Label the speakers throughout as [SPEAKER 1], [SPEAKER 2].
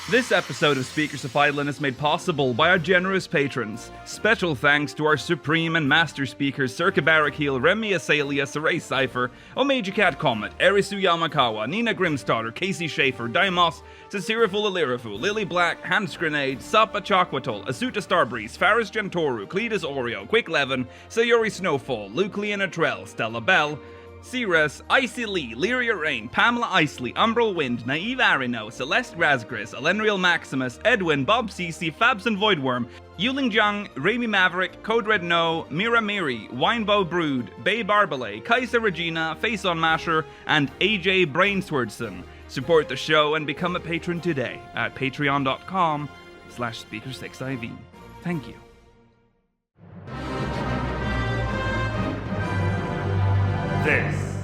[SPEAKER 1] This episode of Speakers of Eidolon is made possible by our generous patrons. Special thanks to our supreme and master speakers Circa Barrakheel, Remy Asalia, Saray Cypher, Omeji Cat Comet, Erisu Yamakawa, Nina Grimstarter, Casey Schaefer, Daimos, Ceciriful Alirafu, Lily Black, Hans Grenade, Sapa Chakwatol, Asuta Starbreeze, Faris Gentoru, Cletus Oreo, Quick Levin, Sayori Snowfall, Luke Leona Trell, Stella Bell, Ceres, Icy Lee, Lyria Rain, Pamela Isley, Umbral Wind, Naive Arino, Celeste Razgris, Elenriel Maximus, Edwin, Bob Cece, Fabs and Voidworm, Yuling Jiang, Raimi Maverick, Code Red No, Mira Miri, Winebow Brood, Bay Barbalay, Kaiser Regina, Face on Masher, and AJ Brainswordson. Support the show and become a patron today at patreon.com/speakers6iv. Thank you.
[SPEAKER 2] This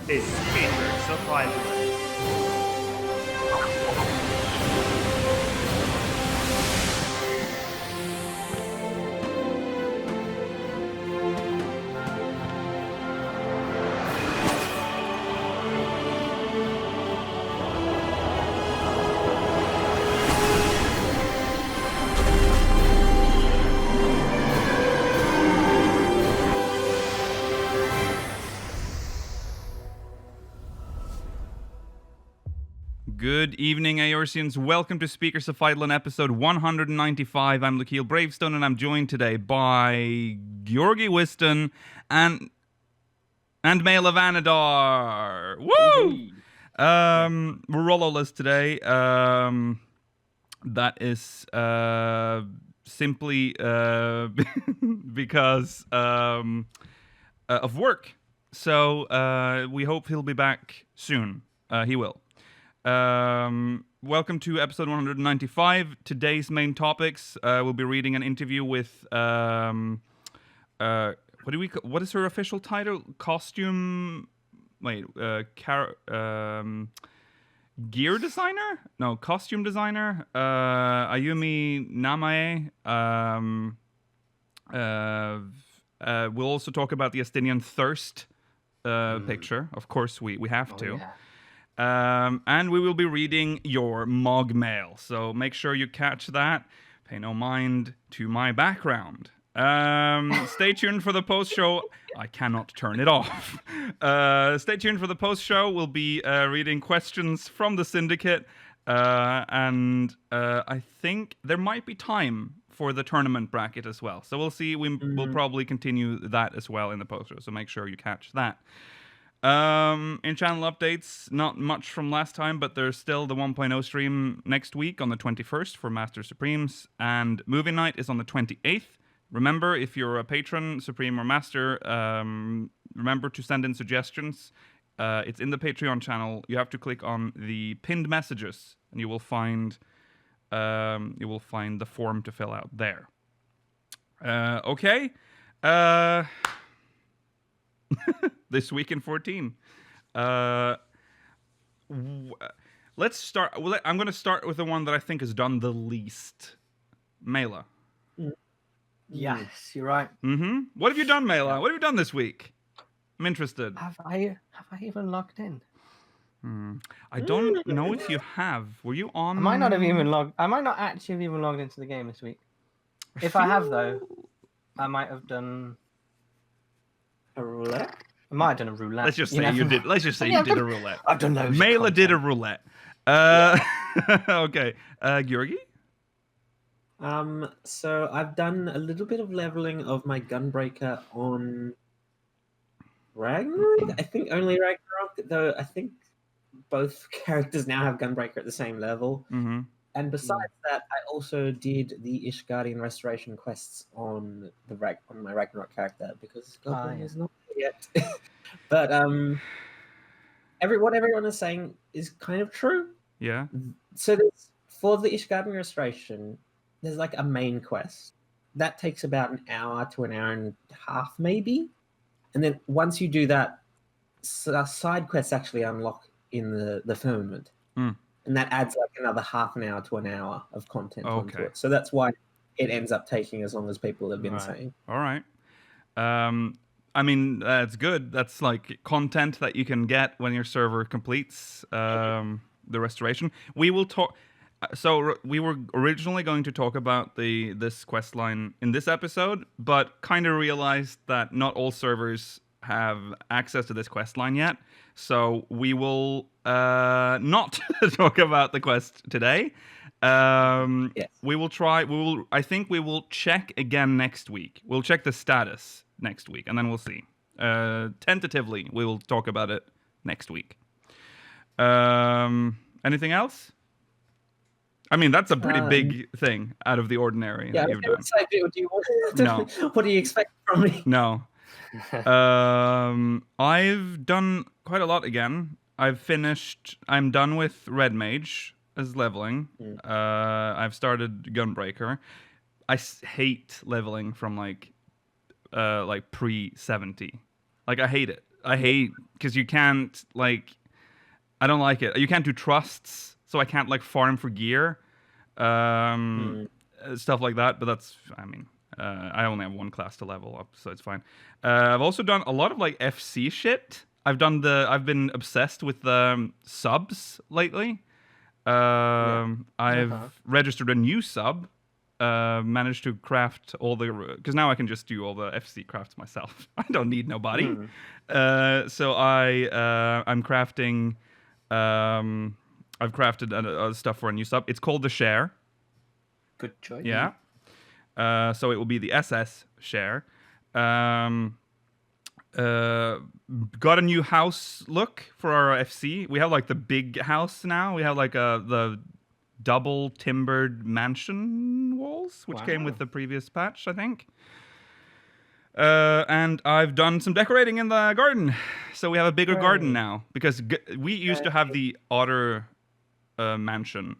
[SPEAKER 2] is Speakers of Eidolon.
[SPEAKER 1] Good evening, Aorcians. Welcome to Speakers of Eidolon, episode 195. I'm Lakeel Bravestone, and I'm joined today by Georgi Whiston and Mela Vanadar. Woo! We're rollerless today. That is simply because of work. So we hope he'll be back soon. He will. Welcome to episode 195. Today's main topics. We'll be reading an interview with what is her official title? Gear designer? No, costume designer. Ayumi Nama. We'll also talk about the Estinien Thirst picture. Of course, we have to.
[SPEAKER 3] Yeah.
[SPEAKER 1] And we will be reading your Mog mail, so make sure you catch that. Pay no mind to my background. Stay tuned for the post-show. I cannot turn it off. Stay tuned for the post-show. We'll be reading questions from the Syndicate, and I think there might be time for the tournament bracket as well. So we'll see. We'll probably continue that as well in the post-show, so make sure you catch that. In channel updates, not much from last time, but there's still the 1.0 stream next week on the 21st for Master Supremes, and Movie Night is on the 28th. Remember, if you're a patron, Supreme or Master, remember to send in suggestions. It's in the Patreon channel. You have to click on the pinned messages, and you will find the form to fill out there. Okay. This week in 14. Let's start. I'm going to start with the one that I think has done the least. Mela.
[SPEAKER 3] Yes, you're right.
[SPEAKER 1] Mm-hmm. What have you done, Mela? What have you done this week? I'm interested.
[SPEAKER 3] Have I even logged in?
[SPEAKER 1] I don't know if you have. Were you on?
[SPEAKER 3] I might not actually have even logged into the game this week. If I have, though, I might have done a roulette. I might have done a roulette.
[SPEAKER 1] Let's just say you did. Let's just say you did a roulette.
[SPEAKER 3] I've done those.
[SPEAKER 1] Mela did a roulette. Okay. Georgi?
[SPEAKER 4] So I've done a little bit of leveling of my Gunbreaker on Ragnarok. I think only Ragnarok, though I think both characters now have Gunbreaker at the same level.
[SPEAKER 1] Mm-hmm.
[SPEAKER 4] And besides that, I also did the Ishgardian restoration quests on my Ragnarok character because Goblin is not there yet. But what everyone is saying is kind of true.
[SPEAKER 1] Yeah.
[SPEAKER 4] So for the Ishgardian restoration, there's like a main quest that takes about an hour to an hour and a half, maybe. And then once you do that, side quests actually unlock in the firmament. And that adds like another half an hour to an hour of content onto it. So that's why it ends up taking as long as people have been saying.
[SPEAKER 1] All right. I mean, that's good. That's like content that you can get when your server completes the restoration. We will talk. we were originally going to talk about this quest line in this episode, but kind of realized that not all servers have access to this quest line yet. So we will not talk about the quest today.
[SPEAKER 4] Yes.
[SPEAKER 1] We will try. I think we will check again next week. We'll check the status next week, and then we'll see. Tentatively, we will talk about it next week. Anything else? I mean, that's a pretty big thing out of the ordinary that you've done.
[SPEAKER 4] Say, do you want, what do you expect from me?
[SPEAKER 1] No. I've done quite a lot again. I'm done with Red Mage as leveling. I've started Gunbreaker. I hate leveling from like pre-70. Like, I hate it. I hate because you can't like. I don't like it. You can't do trusts, so I can't like farm for gear, stuff like that. But that's, I mean, I only have one class to level up, so it's fine. I've also done a lot of like FC shit. I've been obsessed with subs lately. I've registered a new sub. Managed to craft all because now I can just do all the FC crafts myself. I don't need nobody. So I'm crafting. I've crafted stuff for a new sub. It's called the Share.
[SPEAKER 3] Good choice.
[SPEAKER 1] Yeah. So it will be the SS Share. Got a new house look for our FC. We have like the big house now. We have like the double timbered mansion walls, which came with the previous patch, I think. And I've done some decorating in the garden. So we have a bigger garden now. Because we used to have the Otter mansion.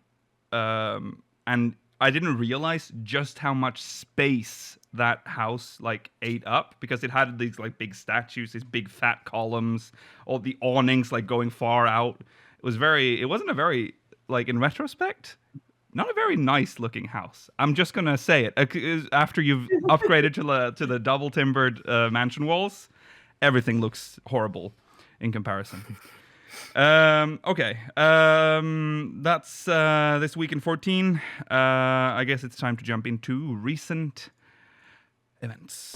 [SPEAKER 1] And I didn't realize just how much space that house like ate up. Because it had these like big statues, these big fat columns, all the awnings like going far out. It wasn't a very, like in retrospect, not a very nice looking house. I'm just gonna say it. After you've upgraded to the double timbered mansion walls, everything looks horrible in comparison. Okay. That's this week in 14. I guess it's time to jump into recent events.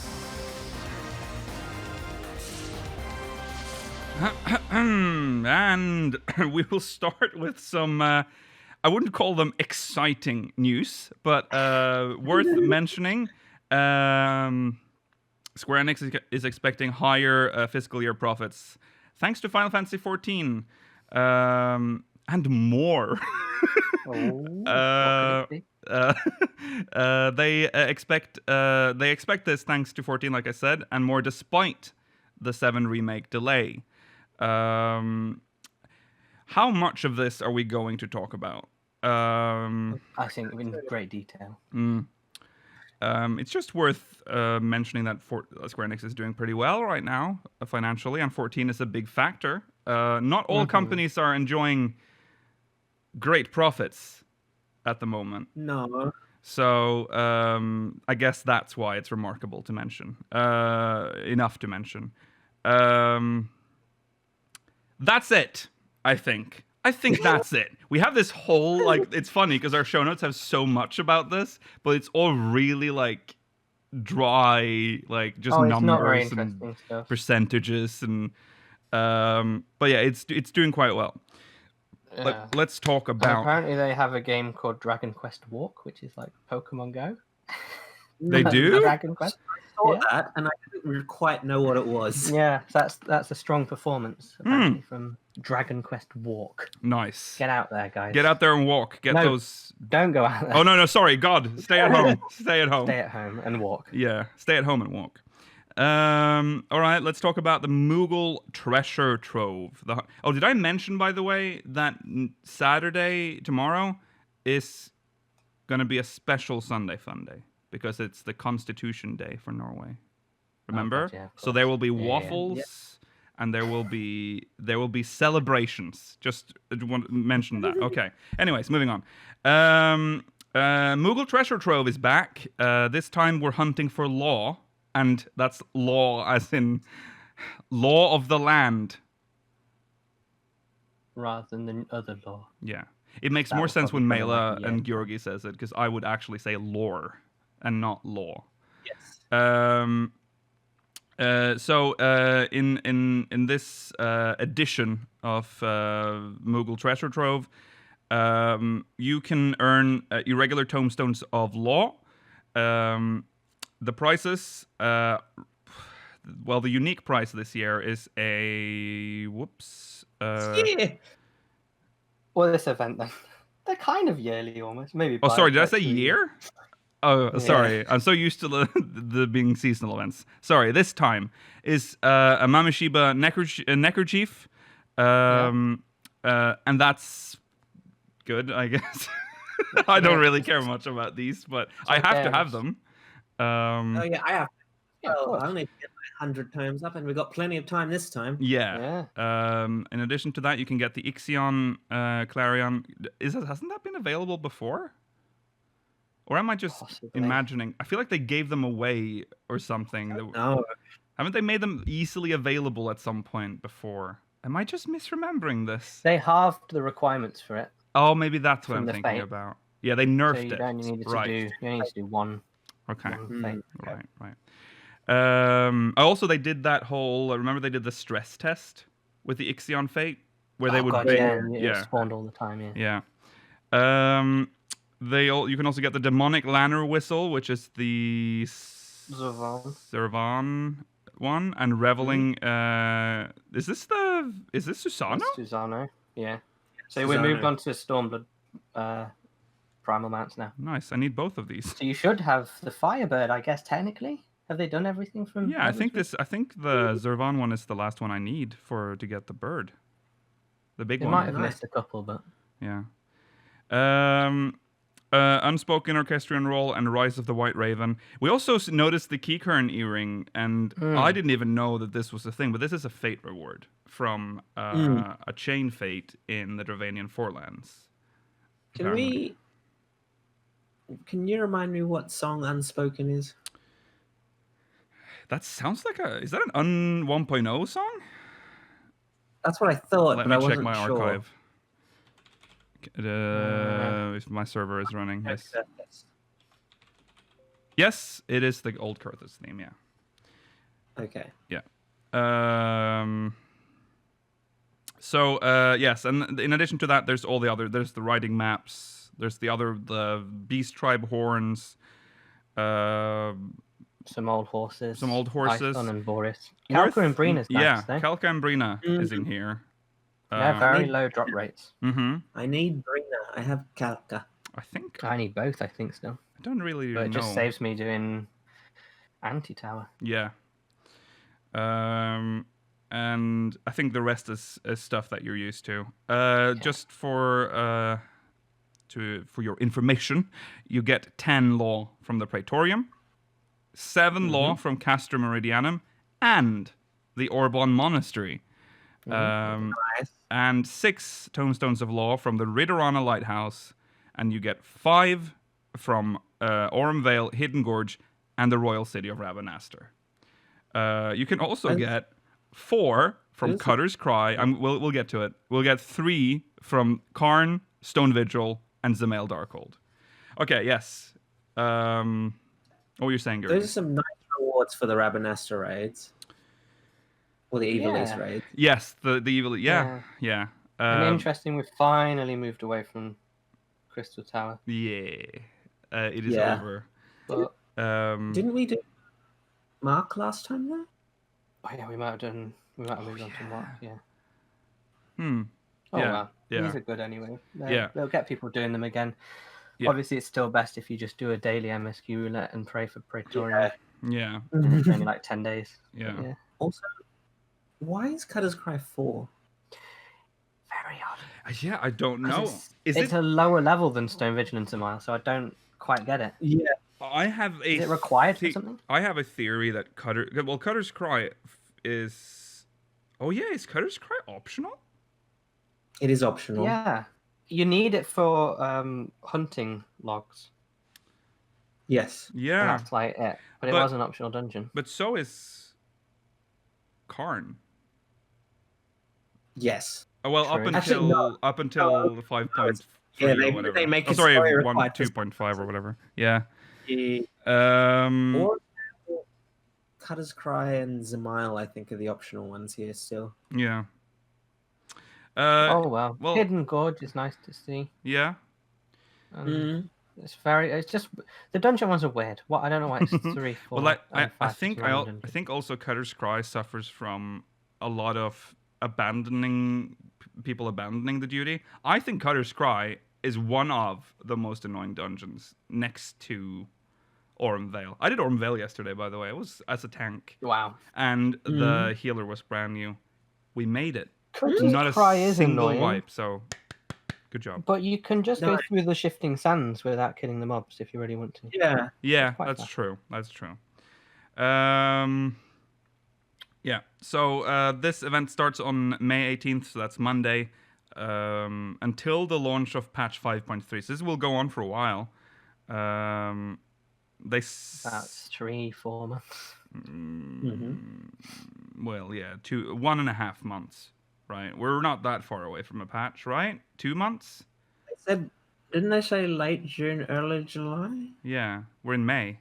[SPEAKER 1] And we will start with some, I wouldn't call them exciting news, but worth mentioning. Square Enix is expecting higher fiscal year profits thanks to Final Fantasy XIV and more. They expect this thanks to 14, like I said, and more despite the 7 remake delay. How much of this are we going to talk about?
[SPEAKER 3] I think in great detail.
[SPEAKER 1] It's just worth mentioning that Square Enix is doing pretty well right now financially, and 14 is a big factor. Not all companies are enjoying great profits at the moment.
[SPEAKER 4] No.
[SPEAKER 1] So I guess that's why it's remarkable to mention. Enough to mention. That's it, I think. I think that's it. We have this whole, like, it's funny because our show notes have so much about this, but it's all really, like, dry, like, just numbers and
[SPEAKER 3] stuff.
[SPEAKER 1] percentages. And but yeah, it's doing quite well.
[SPEAKER 3] Yeah.
[SPEAKER 1] Let's talk
[SPEAKER 3] And
[SPEAKER 1] about...
[SPEAKER 3] apparently they have a game called Dragon Quest Walk, which is like Pokemon Go.
[SPEAKER 1] They do?
[SPEAKER 3] Dragon Quest.
[SPEAKER 4] I saw that, and I didn't quite know what it was.
[SPEAKER 3] Yeah, that's a strong performance apparently from Dragon Quest Walk.
[SPEAKER 1] Nice.
[SPEAKER 3] Get out there, guys.
[SPEAKER 1] Get out there and walk. Get those...
[SPEAKER 3] Don't go out there.
[SPEAKER 1] Oh, no, sorry. God, stay at home. Stay at home.
[SPEAKER 3] Stay at home and walk.
[SPEAKER 1] Yeah, stay at home and walk. All right, let's talk about the Mogal Treasure Trove. Did I mention, by the way, that Saturday, tomorrow, is going to be a special Sunday Fun Day? Because it's the Constitution Day for Norway. Remember?
[SPEAKER 3] Oh, God, yeah,
[SPEAKER 1] so there will be waffles and there will be celebrations. Just want to mention that. Okay. Anyways, moving on. Mogal Treasure Trove is back. This time we're hunting for law, and that's law as in law of the land.
[SPEAKER 3] Rather than the other law.
[SPEAKER 1] Yeah. It makes
[SPEAKER 3] That
[SPEAKER 1] more
[SPEAKER 3] will
[SPEAKER 1] sense when
[SPEAKER 3] probably come in
[SPEAKER 1] Mela
[SPEAKER 3] like a year.
[SPEAKER 1] and Georgi says it, because I would actually say lore and not law.
[SPEAKER 4] Yes.
[SPEAKER 1] In this edition of Mogal Treasure Trove, you can earn irregular tomestones of law. The prices, well, the unique price this year is a
[SPEAKER 4] Yeah.
[SPEAKER 3] Well, this event then. They're kind of yearly almost. Maybe.
[SPEAKER 1] Oh,
[SPEAKER 3] by
[SPEAKER 1] sorry, did I
[SPEAKER 3] like
[SPEAKER 1] say
[SPEAKER 3] 2
[SPEAKER 1] year? Oh,
[SPEAKER 3] Yeah.
[SPEAKER 1] sorry. I'm so used to the being seasonal events. Sorry, this time is a Mameshiba neckerchief, and that's good, I guess. I don't really care much about these, but I have to have them.
[SPEAKER 4] Oh yeah, I have.
[SPEAKER 3] Yeah, of
[SPEAKER 4] Well,
[SPEAKER 3] course.
[SPEAKER 4] I only get my 100 times up, and we got plenty of time this time.
[SPEAKER 1] Yeah. In addition to that, you can get the Ixion Clarion. Hasn't that been available before? Or am I just
[SPEAKER 3] Possibly.
[SPEAKER 1] imagining? I feel like they gave them away or something.
[SPEAKER 4] No,
[SPEAKER 1] Haven't they made them easily available at some point before? Am I just misremembering this?
[SPEAKER 3] They halved the requirements for it.
[SPEAKER 1] Oh, maybe that's what
[SPEAKER 3] From
[SPEAKER 1] I'm
[SPEAKER 3] the
[SPEAKER 1] thinking
[SPEAKER 3] Fate.
[SPEAKER 1] about. Yeah, they
[SPEAKER 3] So
[SPEAKER 1] nerfed
[SPEAKER 3] you
[SPEAKER 1] it.
[SPEAKER 3] only needed to
[SPEAKER 1] Right.
[SPEAKER 3] do. You only need to do one.
[SPEAKER 1] Okay.
[SPEAKER 3] Fate.
[SPEAKER 1] Right. Also, they did that whole. Remember, they did the stress test with the Ixion Fate, where they
[SPEAKER 3] Oh,
[SPEAKER 1] would.
[SPEAKER 3] God,
[SPEAKER 1] bait-
[SPEAKER 3] yeah, it
[SPEAKER 1] yeah.
[SPEAKER 3] spawned all the time. Yeah.
[SPEAKER 1] Yeah. You can also get the demonic lanner whistle, which is the Servan one, and reveling. Is this Susano?
[SPEAKER 3] That's Susano. Yeah. So
[SPEAKER 4] Susano.
[SPEAKER 3] we moved on to Stormblood primal mounts now.
[SPEAKER 1] Nice. I need both of these.
[SPEAKER 3] So you should have the Firebird, I guess. Technically, have they done everything from?
[SPEAKER 1] Yeah, I think the Zervan one is the last one I need to get the bird. The big
[SPEAKER 3] They
[SPEAKER 1] one.
[SPEAKER 3] might have missed a couple, but
[SPEAKER 1] Yeah. Unspoken Orchestrion Roll and Rise of the White Raven. We also noticed the Keycurrent earring, and I didn't even know that this was a thing, but this is a fate reward from a chain fate in the Dravanian Forelands.
[SPEAKER 4] Can you remind me what song Unspoken is?
[SPEAKER 1] That sounds like is that an 1.0 song?
[SPEAKER 4] That's what I thought,
[SPEAKER 1] Let
[SPEAKER 4] but
[SPEAKER 1] me
[SPEAKER 4] I
[SPEAKER 1] check
[SPEAKER 4] wasn't
[SPEAKER 1] my
[SPEAKER 4] sure.
[SPEAKER 1] archive. If my server is running, yes. Yes, it is the old Kurthus theme, yeah.
[SPEAKER 4] Okay.
[SPEAKER 1] Yeah. Yes, and in addition to that, there's the riding maps, there's the Beast Tribe horns,
[SPEAKER 3] some old horses.
[SPEAKER 1] Python
[SPEAKER 3] and Boris. Kalka and Brina's nice,
[SPEAKER 1] yeah,
[SPEAKER 3] though.
[SPEAKER 1] Kalka and Brina is in here.
[SPEAKER 3] They're very low drop rates.
[SPEAKER 1] Mm-hmm.
[SPEAKER 4] I need Brina. I have Kalka.
[SPEAKER 1] I think
[SPEAKER 3] I need both, I think, still.
[SPEAKER 1] I don't really
[SPEAKER 3] But
[SPEAKER 1] know.
[SPEAKER 3] it just saves me doing anti-tower.
[SPEAKER 1] Yeah. And I think the rest is stuff that you're used to. Just for your information, you get 10 law from the Praetorium, 7 law from Castra Meridianum, and the Orbon Monastery.
[SPEAKER 4] Nice.
[SPEAKER 1] And 6 tomestones of law from the Ridorana Lighthouse, and you get 5 from Orem Vale, Hidden Gorge, and the Royal City of Rabanastre. You can also get 4 from Cutter's Cry. We'll get to it. We'll get 3 from Karn, Stone Vigil, and Zemail Darkhold. Okay, yes. What were you saying, Gary?
[SPEAKER 4] Those are some nice rewards for the Rabanastre raids. Or the Evil East raids.
[SPEAKER 1] Yes, the Evil. Yeah.
[SPEAKER 3] And interesting, we've finally moved away from Crystal Tower.
[SPEAKER 1] Yeah. It is over.
[SPEAKER 3] But,
[SPEAKER 4] Didn't we do Mark last time though?
[SPEAKER 3] oh yeah, we might have moved on to Mark, yeah.
[SPEAKER 1] Oh,
[SPEAKER 3] Well.
[SPEAKER 1] Yeah.
[SPEAKER 3] These are good anyway.
[SPEAKER 1] Yeah.
[SPEAKER 3] They'll get people doing them again.
[SPEAKER 1] Yeah.
[SPEAKER 3] Obviously, it's still best if you just do a daily MSQ roulette and pray for Praetorian.
[SPEAKER 1] Yeah.
[SPEAKER 3] It's only like 10 days.
[SPEAKER 1] Yeah.
[SPEAKER 3] Yeah.
[SPEAKER 4] Also, why is Cutter's Cry 4?
[SPEAKER 3] Very odd.
[SPEAKER 1] Yeah, I don't know.
[SPEAKER 3] It's a lower level than Stone Vigilance a mile, so I don't quite get it.
[SPEAKER 4] Yeah.
[SPEAKER 1] I have a.
[SPEAKER 3] Is it required for something?
[SPEAKER 1] I have a theory that Cutter's Cry is. Oh yeah, is Cutter's Cry optional?
[SPEAKER 4] It is optional.
[SPEAKER 3] Yeah. You need it for hunting logs.
[SPEAKER 4] Yes.
[SPEAKER 1] Yeah.
[SPEAKER 3] That's like it. But it was an optional dungeon.
[SPEAKER 1] But so is Karn.
[SPEAKER 4] Yes.
[SPEAKER 1] Oh, well,
[SPEAKER 3] True.
[SPEAKER 1] up
[SPEAKER 4] Actually,
[SPEAKER 1] until
[SPEAKER 4] no.
[SPEAKER 1] up until the 5.5. 3
[SPEAKER 4] Yeah,
[SPEAKER 1] or
[SPEAKER 4] maybe
[SPEAKER 1] whatever.
[SPEAKER 4] they make
[SPEAKER 1] oh,
[SPEAKER 4] a
[SPEAKER 1] sorry,
[SPEAKER 4] story
[SPEAKER 1] 1,
[SPEAKER 4] required to
[SPEAKER 1] 2.5 or whatever. Yeah.
[SPEAKER 4] Yeah.
[SPEAKER 1] Um,
[SPEAKER 4] Or Cutter's Cry and Zemail, I think, are the optional ones here still.
[SPEAKER 1] yeah.
[SPEAKER 3] Oh well.
[SPEAKER 1] Well,
[SPEAKER 3] Hidden Gorge is nice to see.
[SPEAKER 1] yeah.
[SPEAKER 3] It's just the dungeon ones are weird. What I don't know why it's 3, 4,
[SPEAKER 1] Well,
[SPEAKER 3] and
[SPEAKER 1] I
[SPEAKER 3] 5
[SPEAKER 1] think
[SPEAKER 3] random
[SPEAKER 1] I
[SPEAKER 3] dungeons.
[SPEAKER 1] think also Cutter's Cry suffers from a lot of people abandoning the duty. I think Cutter's Cry is one of the most annoying dungeons next to Orm Vale. I did Orm Vale yesterday, by the way. It was as a tank,
[SPEAKER 3] Wow.
[SPEAKER 1] and the healer was brand new. We made it.
[SPEAKER 3] Cutter's
[SPEAKER 1] Not
[SPEAKER 3] Cry
[SPEAKER 1] a
[SPEAKER 3] is
[SPEAKER 1] single
[SPEAKER 3] annoying,
[SPEAKER 1] wipe. So, good job.
[SPEAKER 3] but you can just
[SPEAKER 4] No.
[SPEAKER 3] go through the shifting sands without killing the mobs if you really want to.
[SPEAKER 4] Yeah.
[SPEAKER 1] Yeah,
[SPEAKER 3] quite
[SPEAKER 1] that's
[SPEAKER 3] fast.
[SPEAKER 1] true. That's true. Yeah. So this event starts on May 18th, so that's Monday, until the launch of patch 5.3. So this will go on for a while.
[SPEAKER 3] About 3, 4 months.
[SPEAKER 1] Well, yeah, 1.5 months, right? We're not that far away from a patch, right? 2 months?
[SPEAKER 4] Didn't they say late June, early July?
[SPEAKER 1] Yeah, we're in May.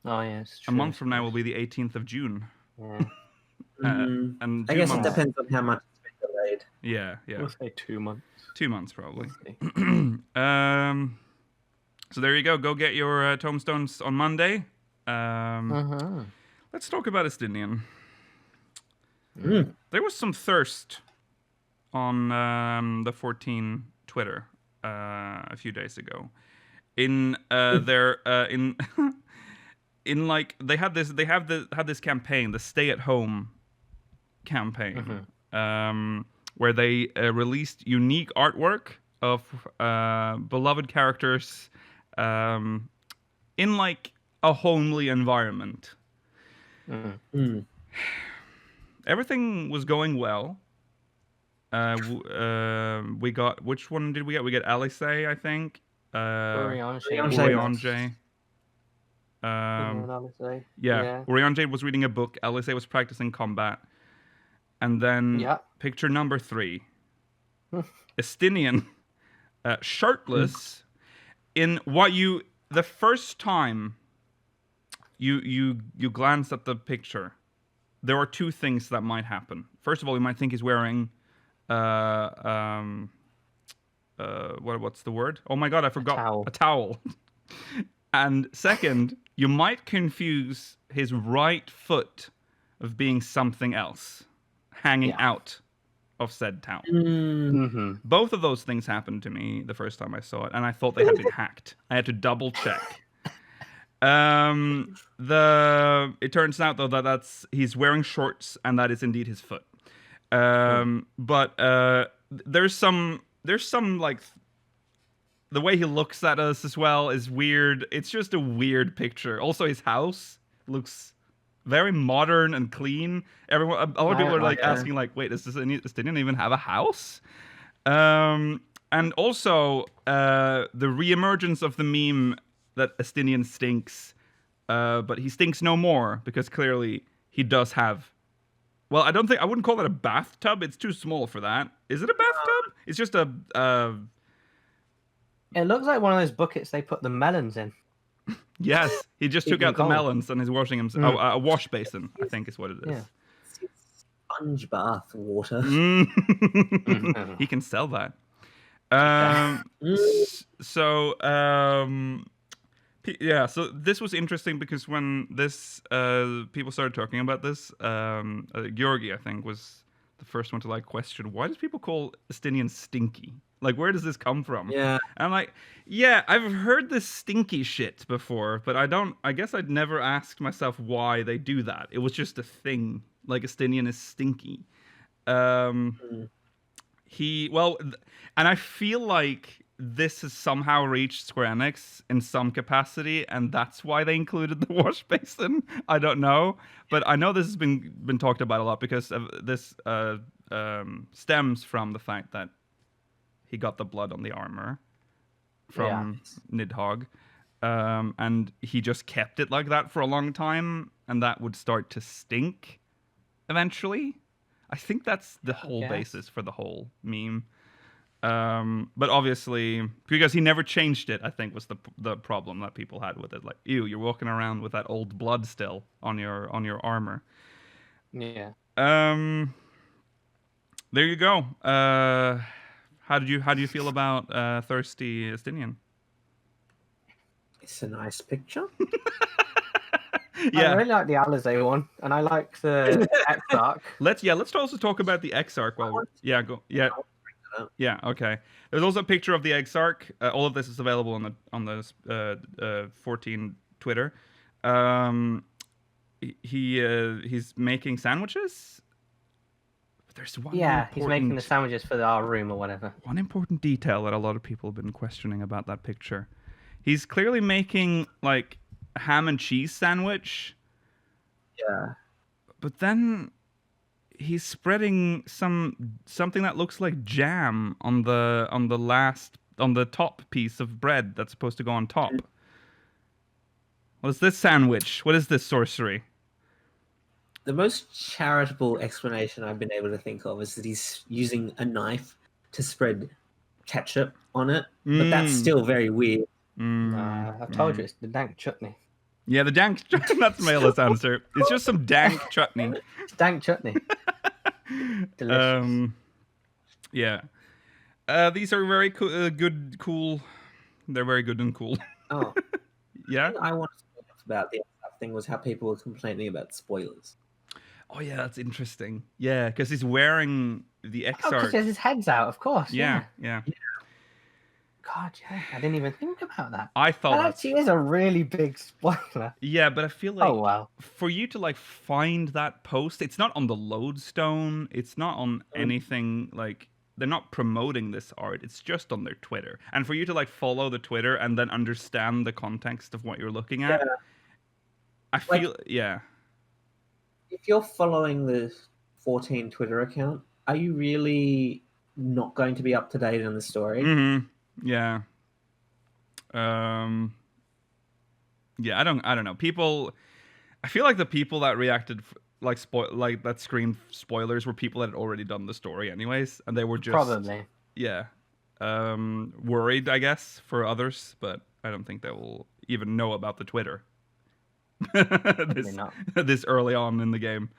[SPEAKER 3] Oh yeah, it's true.
[SPEAKER 1] A month from now will be the 18th of June.
[SPEAKER 3] Yeah.
[SPEAKER 1] And
[SPEAKER 4] I
[SPEAKER 1] 2
[SPEAKER 4] guess
[SPEAKER 1] months.
[SPEAKER 4] it depends on how much it's been delayed.
[SPEAKER 1] Yeah, yeah.
[SPEAKER 3] We'll say 2 months.
[SPEAKER 1] 2 months probably.
[SPEAKER 3] We'll see.
[SPEAKER 1] So there you go. Go get your tomestones on Monday. Let's talk about Estinien. There was some thirst on the 14 Twitter a few days ago. In their in like they had this campaign, the Stay at Home campaign, where they released unique artwork of beloved characters in like a homely environment. Everything was going well. We got, which one did we get? We got Alice, I think. Urianger. Yeah. Urianger was reading a book. Alice was practicing combat. And then picture number 3. Estinien, shirtless, in what the first time you glance at the picture, there are 2 things that might happen. First of all, you might think he's wearing what's the word? Oh my god, I forgot. A towel. And second, you might confuse his right foot of being something else, hanging out of said towel. Both of those things happened to me the first time I saw it, and I thought they had been hacked. I had to double check. It turns out though that he's wearing shorts, and that is indeed his foot. But there's some like the way he looks at us as well is weird. It's just a weird picture. Also, his house looks very modern and clean. A lot of people are like asking, like, "Wait, does Estinien even have a house?" And also the reemergence of the meme that Estinien stinks, but he stinks no more because clearly he does have. Well, I wouldn't call it a bathtub. It's too small for that. Is it a bathtub? It's just a.
[SPEAKER 3] It looks like one of those buckets they put the melons in.
[SPEAKER 1] Yes, he just took out the melons and is washing himself. A wash basin, I think, is what it is.
[SPEAKER 3] Yeah.
[SPEAKER 4] Sponge bath water.
[SPEAKER 1] He can sell that. So this was interesting because when this people started talking about this, Georgi, I think, was the first one to like question, why does people call Estinien stinky? Like, where does this come from?
[SPEAKER 4] Yeah.
[SPEAKER 1] And I'm like, yeah, I've heard this stinky shit before, but I guess I'd never asked myself why they do that. It was just a thing. Like, Estinien is stinky. And I feel like this has somehow reached Square Enix in some capacity, and that's why they included the wash basin. I don't know, but I know this has been talked about a lot because this stems from the fact that he got the blood on the armor from Nidhogg, and he just kept it like that for a long time, and that would start to stink eventually. I think that's the whole basis for the whole meme. But obviously, because he never changed it, I think was the problem that people had with it. Like, ew, you're walking around with that old blood still on your armor.
[SPEAKER 3] Yeah.
[SPEAKER 1] There you go. How do you feel about Thirsty Estinien?
[SPEAKER 4] It's a nice picture.
[SPEAKER 1] Yeah.
[SPEAKER 3] I really like the Alizé one, and I like the Exarch.
[SPEAKER 1] Let's also talk about the Exarch while okay. There's also a picture of the Exarch. All of this is available on the 14 Twitter. He's making sandwiches. But there's one.
[SPEAKER 3] Yeah, he's making the sandwiches for our room or whatever.
[SPEAKER 1] One important detail that a lot of people have been questioning about that picture. He's clearly making like a ham and cheese sandwich.
[SPEAKER 4] Yeah.
[SPEAKER 1] But then he's spreading something that looks like jam on the top piece of bread that's supposed to go on top. What is this sandwich? What is this sorcery?
[SPEAKER 4] The most charitable explanation I've been able to think of is that he's using a knife to spread ketchup on it, but that's still very weird.
[SPEAKER 3] I've told you, it's the dank chutney.
[SPEAKER 1] Yeah, the dank. That's Mayla's answer. It's just some dank chutney.
[SPEAKER 3] It's dank chutney. Delicious.
[SPEAKER 1] Yeah. These are very cool. They're very good and cool.
[SPEAKER 4] Oh,
[SPEAKER 1] yeah.
[SPEAKER 4] I wanted to talk about the other thing was how people were complaining about spoilers.
[SPEAKER 1] Oh yeah, that's interesting. Yeah, because he's wearing the Exarch.
[SPEAKER 3] Because his head's out, of course.
[SPEAKER 1] Yeah.
[SPEAKER 3] God, yeah, I didn't even think about that.
[SPEAKER 1] I thought
[SPEAKER 3] that actually is a really big spoiler.
[SPEAKER 1] Yeah, but I feel like
[SPEAKER 3] oh wow,
[SPEAKER 1] for you to like find that post, it's not on the lodestone. It's not on anything like they're not promoting this art. It's just on their Twitter. And for you to like follow the Twitter and then understand the context of what you're looking at, I feel
[SPEAKER 4] If you're following the 14 Twitter account, are you really not going to be up to date on the story?
[SPEAKER 1] Mm-hmm. Yeah. Yeah, I don't know. People, I feel like the people that reacted like that screamed spoilers were people that had already done the story anyways, and they were just
[SPEAKER 3] probably
[SPEAKER 1] worried, I guess, for others, but I don't think they will even know about the Twitter this early on in the game.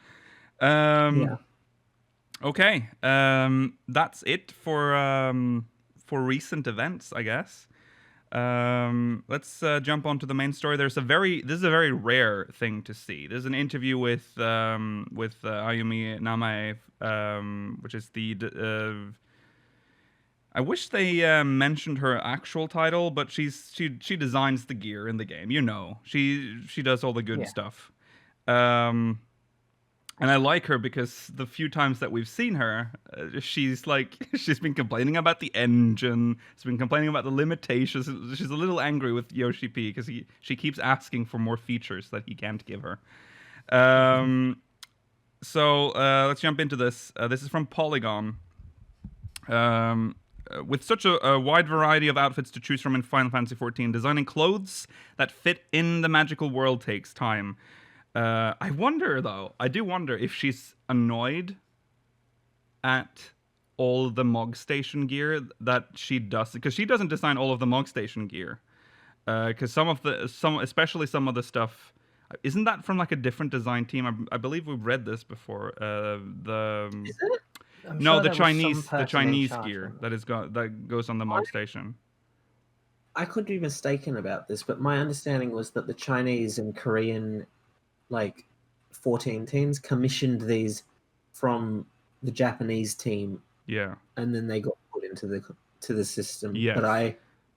[SPEAKER 1] Okay, that's it for recent events, I guess. Let's jump onto the main story. This is a very rare thing to see. There's an interview with Ayumi Nama, which is the I wish they mentioned her actual title, but she designs the gear in the game. You know, she does all the good stuff. And I like her because the few times that we've seen her, she's been complaining about the engine. She's been complaining about the limitations. She's a little angry with Yoshi P because she keeps asking for more features that he can't give her. So let's jump into this. This is from Polygon. With such a wide variety of outfits to choose from in Final Fantasy XIV, designing clothes that fit in the magical world takes time. I do wonder if she's annoyed at all the Mog Station gear that she does, because she doesn't design all of the Mog Station gear. Because especially some of the stuff, isn't that from like a different design team? I believe we've read this before.
[SPEAKER 4] Is it?
[SPEAKER 1] The Chinese gear that goes on the Mog Station.
[SPEAKER 4] I could be mistaken about this, but my understanding was that the Chinese and Korean 14 teams commissioned these from the Japanese team.
[SPEAKER 1] Yeah.
[SPEAKER 4] And then they got put into the system.
[SPEAKER 1] Yes.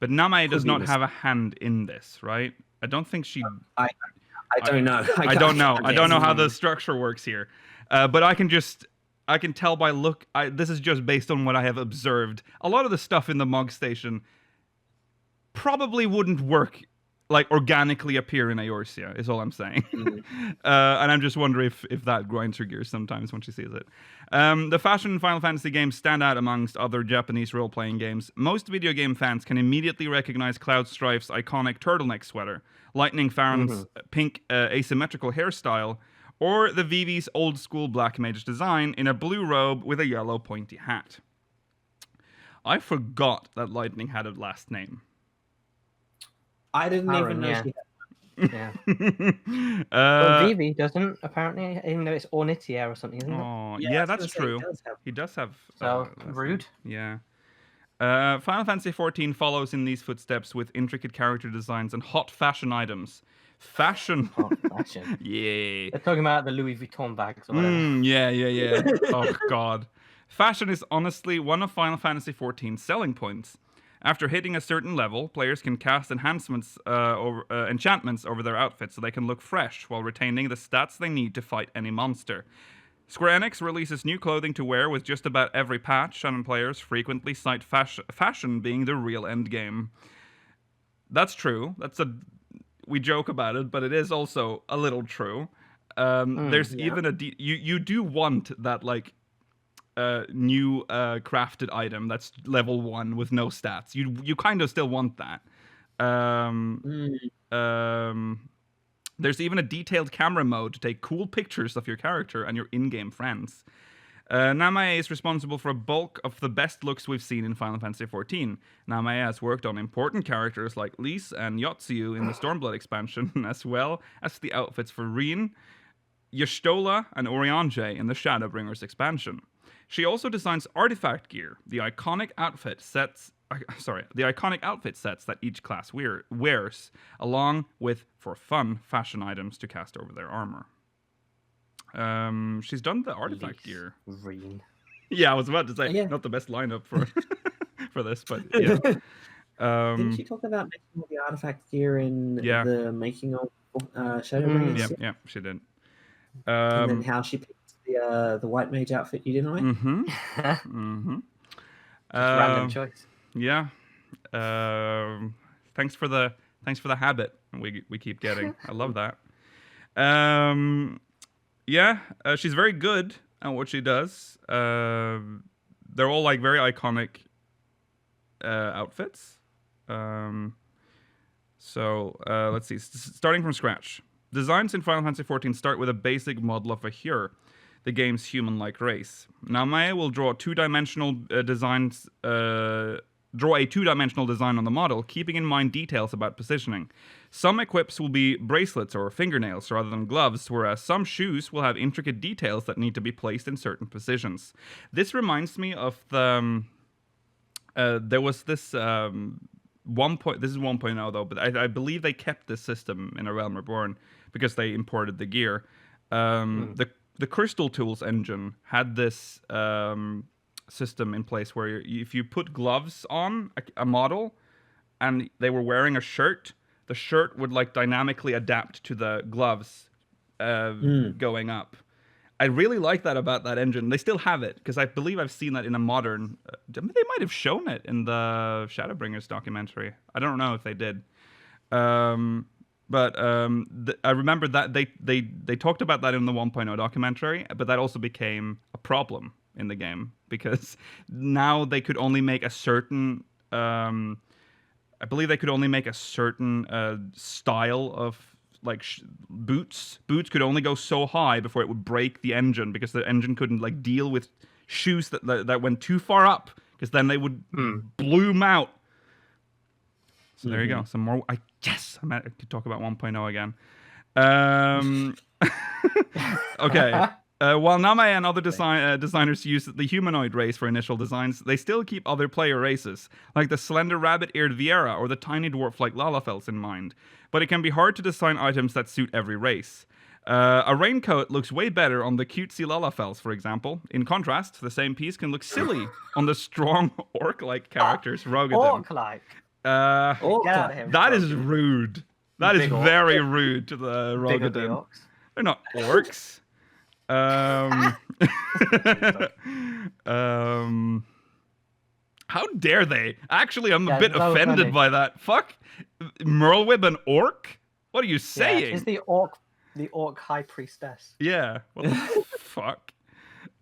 [SPEAKER 1] But Namae does not have a hand in this, right? I don't think she...
[SPEAKER 4] I don't know.
[SPEAKER 1] I don't know. I don't know how the structure works here. But I can tell by look... this is just based on what I have observed. A lot of the stuff in the Mog Station probably wouldn't work organically appear in Eorzea, is all I'm saying. And I'm just wondering if that grinds her gears sometimes when she sees it. The fashion in Final Fantasy games stand out amongst other Japanese role-playing games. Most video game fans can immediately recognize Cloud Strife's iconic turtleneck sweater, Lightning Farron's pink asymmetrical hairstyle, or the Vivi's old-school Black Mage design in a blue robe with a yellow pointy hat. I forgot that Lightning had a last name.
[SPEAKER 4] I didn't
[SPEAKER 3] Aaron,
[SPEAKER 4] even know
[SPEAKER 3] yeah.
[SPEAKER 4] she had.
[SPEAKER 3] Yeah.
[SPEAKER 1] uh,
[SPEAKER 3] Well, Vivi doesn't, apparently, even though it's Ornithia or something, isn't it?
[SPEAKER 1] oh,
[SPEAKER 4] Yeah, I
[SPEAKER 1] yeah,
[SPEAKER 4] was
[SPEAKER 1] that's
[SPEAKER 4] gonna say,
[SPEAKER 1] true. He does have.
[SPEAKER 3] So,
[SPEAKER 1] last name.
[SPEAKER 3] rude.
[SPEAKER 1] Yeah. Final Fantasy XIV follows in these footsteps with intricate character designs and hot fashion items. Fashion.
[SPEAKER 3] Oh, fashion.
[SPEAKER 1] Yeah.
[SPEAKER 3] They're talking about the Louis Vuitton bags or whatever.
[SPEAKER 1] Yeah. Oh, God. Fashion is honestly one of Final Fantasy XIV's selling points. After hitting a certain level, players can cast enhancements enchantments over their outfits so they can look fresh while retaining the stats they need to fight any monster. Square Enix releases new clothing to wear with just about every patch, and players frequently cite fashion being the real endgame. That's true. We joke about it, but it is also a little true. There's
[SPEAKER 4] yeah.
[SPEAKER 1] even you do want that like new crafted item that's level 1 with no stats. You kind of still want that. There's even a detailed camera mode to take cool pictures of your character and your in-game friends. Namae is responsible for a bulk of the best looks we've seen in Final Fantasy XIV. Namae has worked on important characters like Lys and Yotsuyu in the Stormblood expansion, as well as the outfits for Reen, Y'shtola, and Oriange in the Shadowbringers expansion. She also designs artifact gear, the iconic outfit sets that each class wears, along with, for fun, fashion items to cast over their armor. She's done the artifact gear.
[SPEAKER 3] Reen.
[SPEAKER 1] Yeah, I was about to say,
[SPEAKER 4] Yeah.
[SPEAKER 1] not the best lineup for for this, but yeah.
[SPEAKER 4] Didn't she talk about making all the artifact gear in
[SPEAKER 1] Yeah.
[SPEAKER 4] the making of Shadowbringers?
[SPEAKER 1] Yeah, she did.
[SPEAKER 4] And then how she picked the white mage outfit you didn't like?
[SPEAKER 3] Random choice.
[SPEAKER 1] Yeah. Thanks for the habit we keep getting. I love that. She's very good at what she does. They're all like very iconic outfits. Let's see. Starting from scratch. Designs in Final Fantasy XIV start with a basic model of a Hyur, the game's human-like race. Namae will draw a two-dimensional design on the model, keeping in mind details about positioning. Some equips will be bracelets or fingernails rather than gloves, whereas some shoes will have intricate details that need to be placed in certain positions. This reminds me of the... there was this... this is 1.0 though, but I believe they kept this system in A Realm Reborn because they imported the gear. The Crystal Tools engine had this system in place where if you put gloves on a model and they were wearing a shirt, the shirt would like dynamically adapt to the gloves going up. I really like that about that engine. They still have it because I believe I've seen that in a modern. They might have shown it in the Shadowbringers documentary. I don't know if they did. I remember that they talked about that in the 1.0 documentary, but that also became a problem in the game because now they could only make a certain. I believe they could only make a certain style of like boots. Boots could only go so high before it would break the engine because the engine couldn't like deal with shoes that went too far up because then they would bloom out. So there you go. Some more. I could talk about 1.0 again. Okay. While Namae and other designers use the humanoid race for initial designs, they still keep other player races, like the slender rabbit-eared Viera or the tiny dwarf-like Lalafels in mind. But it can be hard to design items that suit every race. A raincoat looks way better on the cutesy Lalafels, for example. In contrast, the same piece can look silly on the strong orc-like characters, Rogadin.
[SPEAKER 3] Orc-like. Get out of here.
[SPEAKER 1] That is rude. That is very rude to the
[SPEAKER 3] Big ugly
[SPEAKER 1] Rogadin.
[SPEAKER 3] orcs.
[SPEAKER 1] They're not orcs. How dare they? Actually, I'm a bit
[SPEAKER 3] that was
[SPEAKER 1] offended
[SPEAKER 3] funny.
[SPEAKER 1] by that. Fuck, Merlwyb an orc? What are you saying?
[SPEAKER 3] Yeah, she's the orc high priestess.
[SPEAKER 1] Yeah. Well, fuck.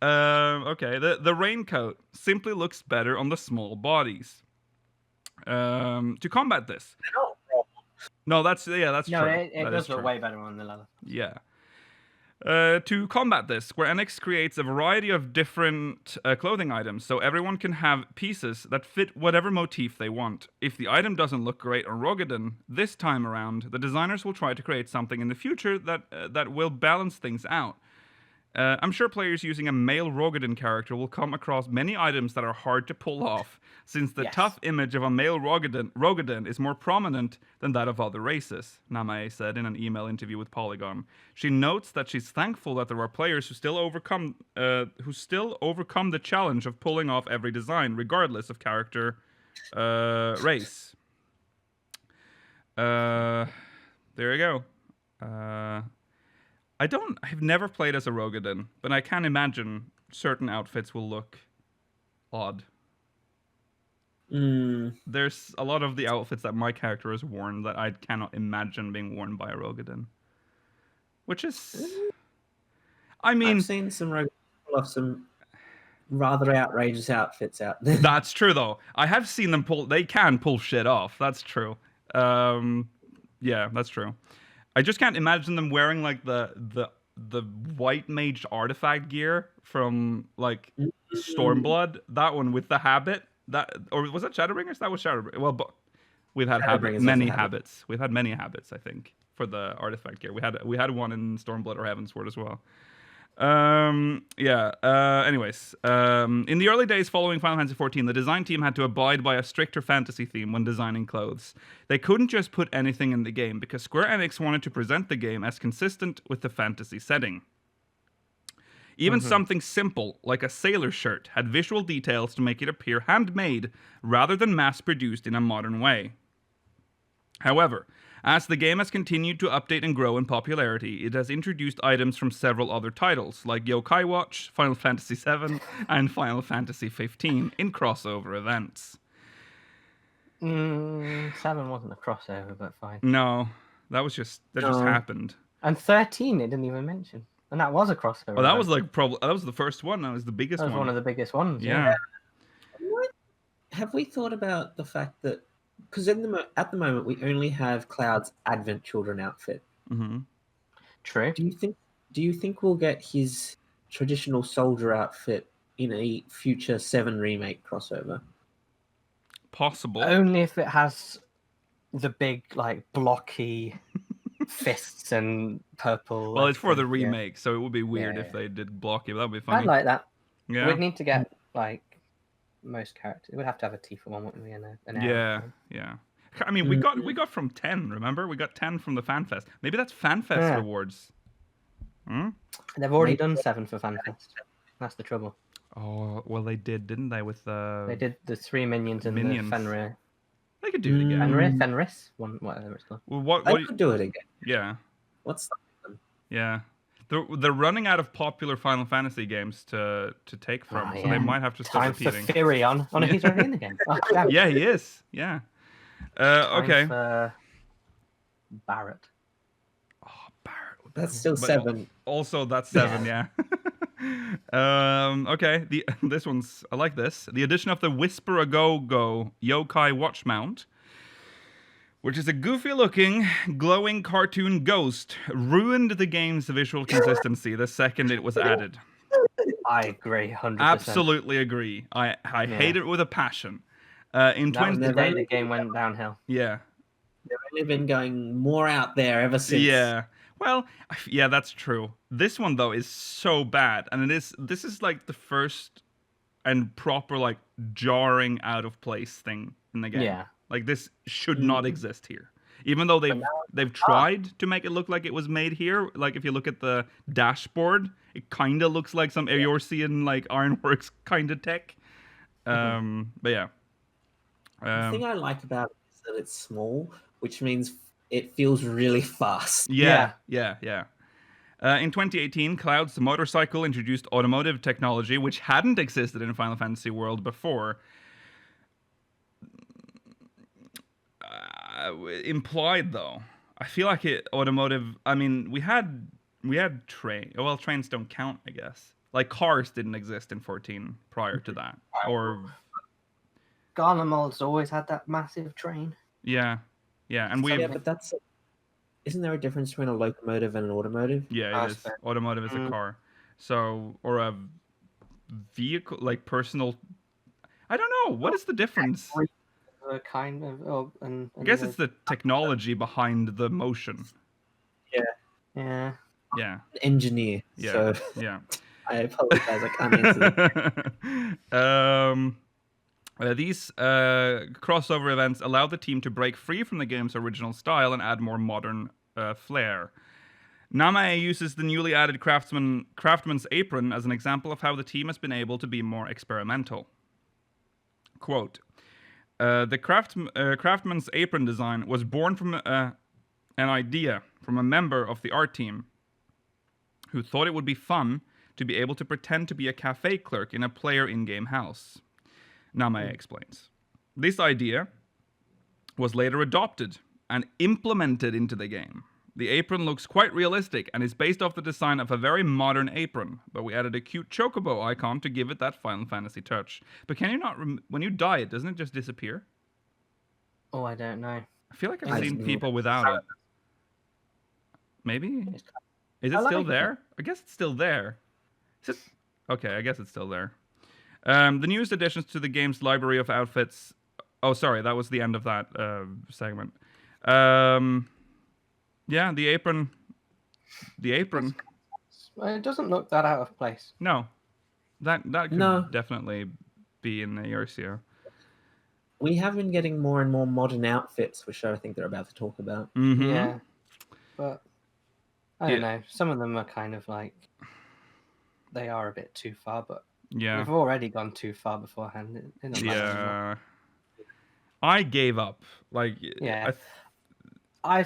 [SPEAKER 1] Okay. The raincoat simply looks better on the small bodies. To combat this. No, that's
[SPEAKER 3] No,
[SPEAKER 1] true.
[SPEAKER 3] it
[SPEAKER 1] That
[SPEAKER 3] does
[SPEAKER 1] is
[SPEAKER 3] look
[SPEAKER 1] true.
[SPEAKER 3] way better on the leather.
[SPEAKER 1] Yeah. To combat this, Square Enix creates a variety of different clothing items, so everyone can have pieces that fit whatever motif they want. If the item doesn't look great on Rogadin this time around, the designers will try to create something in the future that will balance things out. I'm sure players using a male Rogadin character will come across many items that are hard to pull off, since the
[SPEAKER 3] Yes.
[SPEAKER 1] tough image of a male Rogadin is more prominent than that of other races, Namae said in an email interview with Polygon. She notes that she's thankful that there are players who still overcome the challenge of pulling off every design, regardless of character race. There you go. I've never played as a Rogadin, but I can imagine certain outfits will look odd. There's a lot of the outfits that my character has worn that I cannot imagine being worn by a Rogadin. Which is... I mean...
[SPEAKER 4] I've seen some Rogadins pull off some rather outrageous outfits out there.
[SPEAKER 1] That's true, though. I have seen them pull... They can pull shit off. That's true. Yeah, that's true. I just can't imagine them wearing like the white mage artifact gear from like Stormblood. That one with the habit. Or was that Shadowbringers? That was Shadowbringers. Well, but we've had many habits. We've had many habits, I think, for the artifact gear. We had one in Stormblood or Heavensward as well. Anyways, in the early days following Final Fantasy XIV, the design team had to abide by a stricter fantasy theme when designing clothes. They couldn't just put anything in the game because Square Enix wanted to present the game as consistent with the fantasy setting. Even something simple, like a sailor shirt, had visual details to make it appear handmade rather than mass-produced in a modern way. However, as the game has continued to update and grow in popularity, it has introduced items from several other titles, like Yokai Watch, Final Fantasy VII, and Final Fantasy XV, in crossover events.
[SPEAKER 3] 7 wasn't a crossover, but fine.
[SPEAKER 1] No, that just happened.
[SPEAKER 3] And 13, it didn't even mention. And that was a crossover.
[SPEAKER 1] Well, that was like that was the first one. That was the biggest one.
[SPEAKER 3] That was one of the biggest ones.
[SPEAKER 1] Yeah.
[SPEAKER 4] Have we thought about the fact that because at the moment we only have Cloud's Advent Children outfit?
[SPEAKER 1] Mm-hmm.
[SPEAKER 3] True.
[SPEAKER 4] Do you think we'll get his traditional soldier outfit in a future 7 remake crossover?
[SPEAKER 1] Possible.
[SPEAKER 3] Only if it has the big like blocky fists and purple.
[SPEAKER 1] Well, it's for the remake, so it would be weird if they did blocky, but that would be funny.
[SPEAKER 3] I'd like that.
[SPEAKER 1] Yeah.
[SPEAKER 3] We'd need to get like most characters. We'd have to have a Tifa one, wouldn't we?
[SPEAKER 1] Yeah. I mean, we got from 10. Remember, we got 10 from the FanFest. Maybe that's FanFest rewards.
[SPEAKER 3] They've already done 7 for FanFest. That's the trouble.
[SPEAKER 1] Oh well, they didn't they? With
[SPEAKER 3] they did the 3 minions and the Fenrir.
[SPEAKER 1] They could do it again.
[SPEAKER 3] Fenris, whatever it's called.
[SPEAKER 1] Well,
[SPEAKER 4] They could do it again.
[SPEAKER 1] Yeah.
[SPEAKER 4] What's them?
[SPEAKER 1] Yeah. They're running out of popular Final Fantasy games to take from, so they might have to start repeating.
[SPEAKER 3] For Firion. Oh no, he's already in the game. Oh,
[SPEAKER 1] yeah, he is. Yeah. Okay.
[SPEAKER 3] For Barrett.
[SPEAKER 1] Oh, Barrett.
[SPEAKER 4] That's still 7.
[SPEAKER 1] Also, that's 7. Yeah. Okay. This one's I like this. The addition of the Whisper a Go Yokai Watch Mount, which is a goofy-looking, glowing cartoon ghost, ruined the game's visual consistency the second it was added.
[SPEAKER 3] I agree, 100%.
[SPEAKER 1] Absolutely agree. I hate it with a passion.
[SPEAKER 3] That was the day the game went downhill.
[SPEAKER 1] Yeah.
[SPEAKER 4] They've only been going more out there ever since.
[SPEAKER 1] Yeah. Well, yeah, that's true. This one though is so bad, and this is like the first and proper like jarring out of place thing in the game.
[SPEAKER 3] Yeah.
[SPEAKER 1] Like this should not exist here. Even though they've tried to make it look like it was made here. Like if you look at the dashboard, it kind of looks like some Eorzean like Ironworks kind of tech. But yeah.
[SPEAKER 4] The thing I like about it is that it's small, which means it feels really fast.
[SPEAKER 1] Yeah. In 2018, Cloud's motorcycle introduced automotive technology, which hadn't existed in Final Fantasy World before. Implied though, I feel like automotive. I mean, we had train. Well, trains don't count, I guess. Like cars didn't exist in 14 prior to that, or
[SPEAKER 3] Garlemald's always had that massive train.
[SPEAKER 1] yeah, and
[SPEAKER 4] Yeah, but that's isn't there a difference between a locomotive and an automotive?
[SPEAKER 1] Yeah, it is.
[SPEAKER 3] Aspect.
[SPEAKER 1] Automotive is a car. So, or a vehicle, like personal. I don't know. What is the difference?
[SPEAKER 3] Kind of. Oh, and
[SPEAKER 1] I guess it's the technology behind the motion.
[SPEAKER 3] Yeah.
[SPEAKER 1] Yeah.
[SPEAKER 4] Engineer.
[SPEAKER 1] Yeah.
[SPEAKER 4] So
[SPEAKER 1] Yeah.
[SPEAKER 4] I apologize, I can't answer that.
[SPEAKER 1] These crossover events allow the team to break free from the game's original style and add more modern flair. Nama uses the newly added Craftsman's Apron as an example of how the team has been able to be more experimental. Quote, the Craftsman's Apron design was born from an idea from a member of the art team who thought it would be fun to be able to pretend to be a cafe clerk in a player in-game house. Nama explains. This idea was later adopted and implemented into the game. The apron looks quite realistic and is based off the design of a very modern apron, but we added a cute Chocobo icon to give it that Final Fantasy touch. But can you not, when you dye it, doesn't it just disappear?
[SPEAKER 3] Oh, I don't know.
[SPEAKER 1] I feel like I've
[SPEAKER 4] I
[SPEAKER 1] seen
[SPEAKER 4] see.
[SPEAKER 1] people without it. Maybe? Is it
[SPEAKER 3] I
[SPEAKER 1] still
[SPEAKER 3] like
[SPEAKER 1] there? I guess it's still there. Is it? Okay, I guess it's still there. The newest additions to the game's library of outfits... Oh, sorry, that was the end of that segment. Yeah, the apron. The apron.
[SPEAKER 3] Well, it doesn't look that out of place.
[SPEAKER 1] No. That could
[SPEAKER 4] No.
[SPEAKER 1] definitely be in the Eorzea.
[SPEAKER 4] We have been getting more and more modern outfits, which I think they're about to talk about.
[SPEAKER 1] Mm-hmm.
[SPEAKER 3] Yeah. But I don't know. Some of them are kind of like they are a bit too far, but
[SPEAKER 1] Yeah.
[SPEAKER 3] we've already gone too far beforehand. It doesn't matter anymore.
[SPEAKER 1] Yeah. I gave up. Like,
[SPEAKER 3] Yeah. I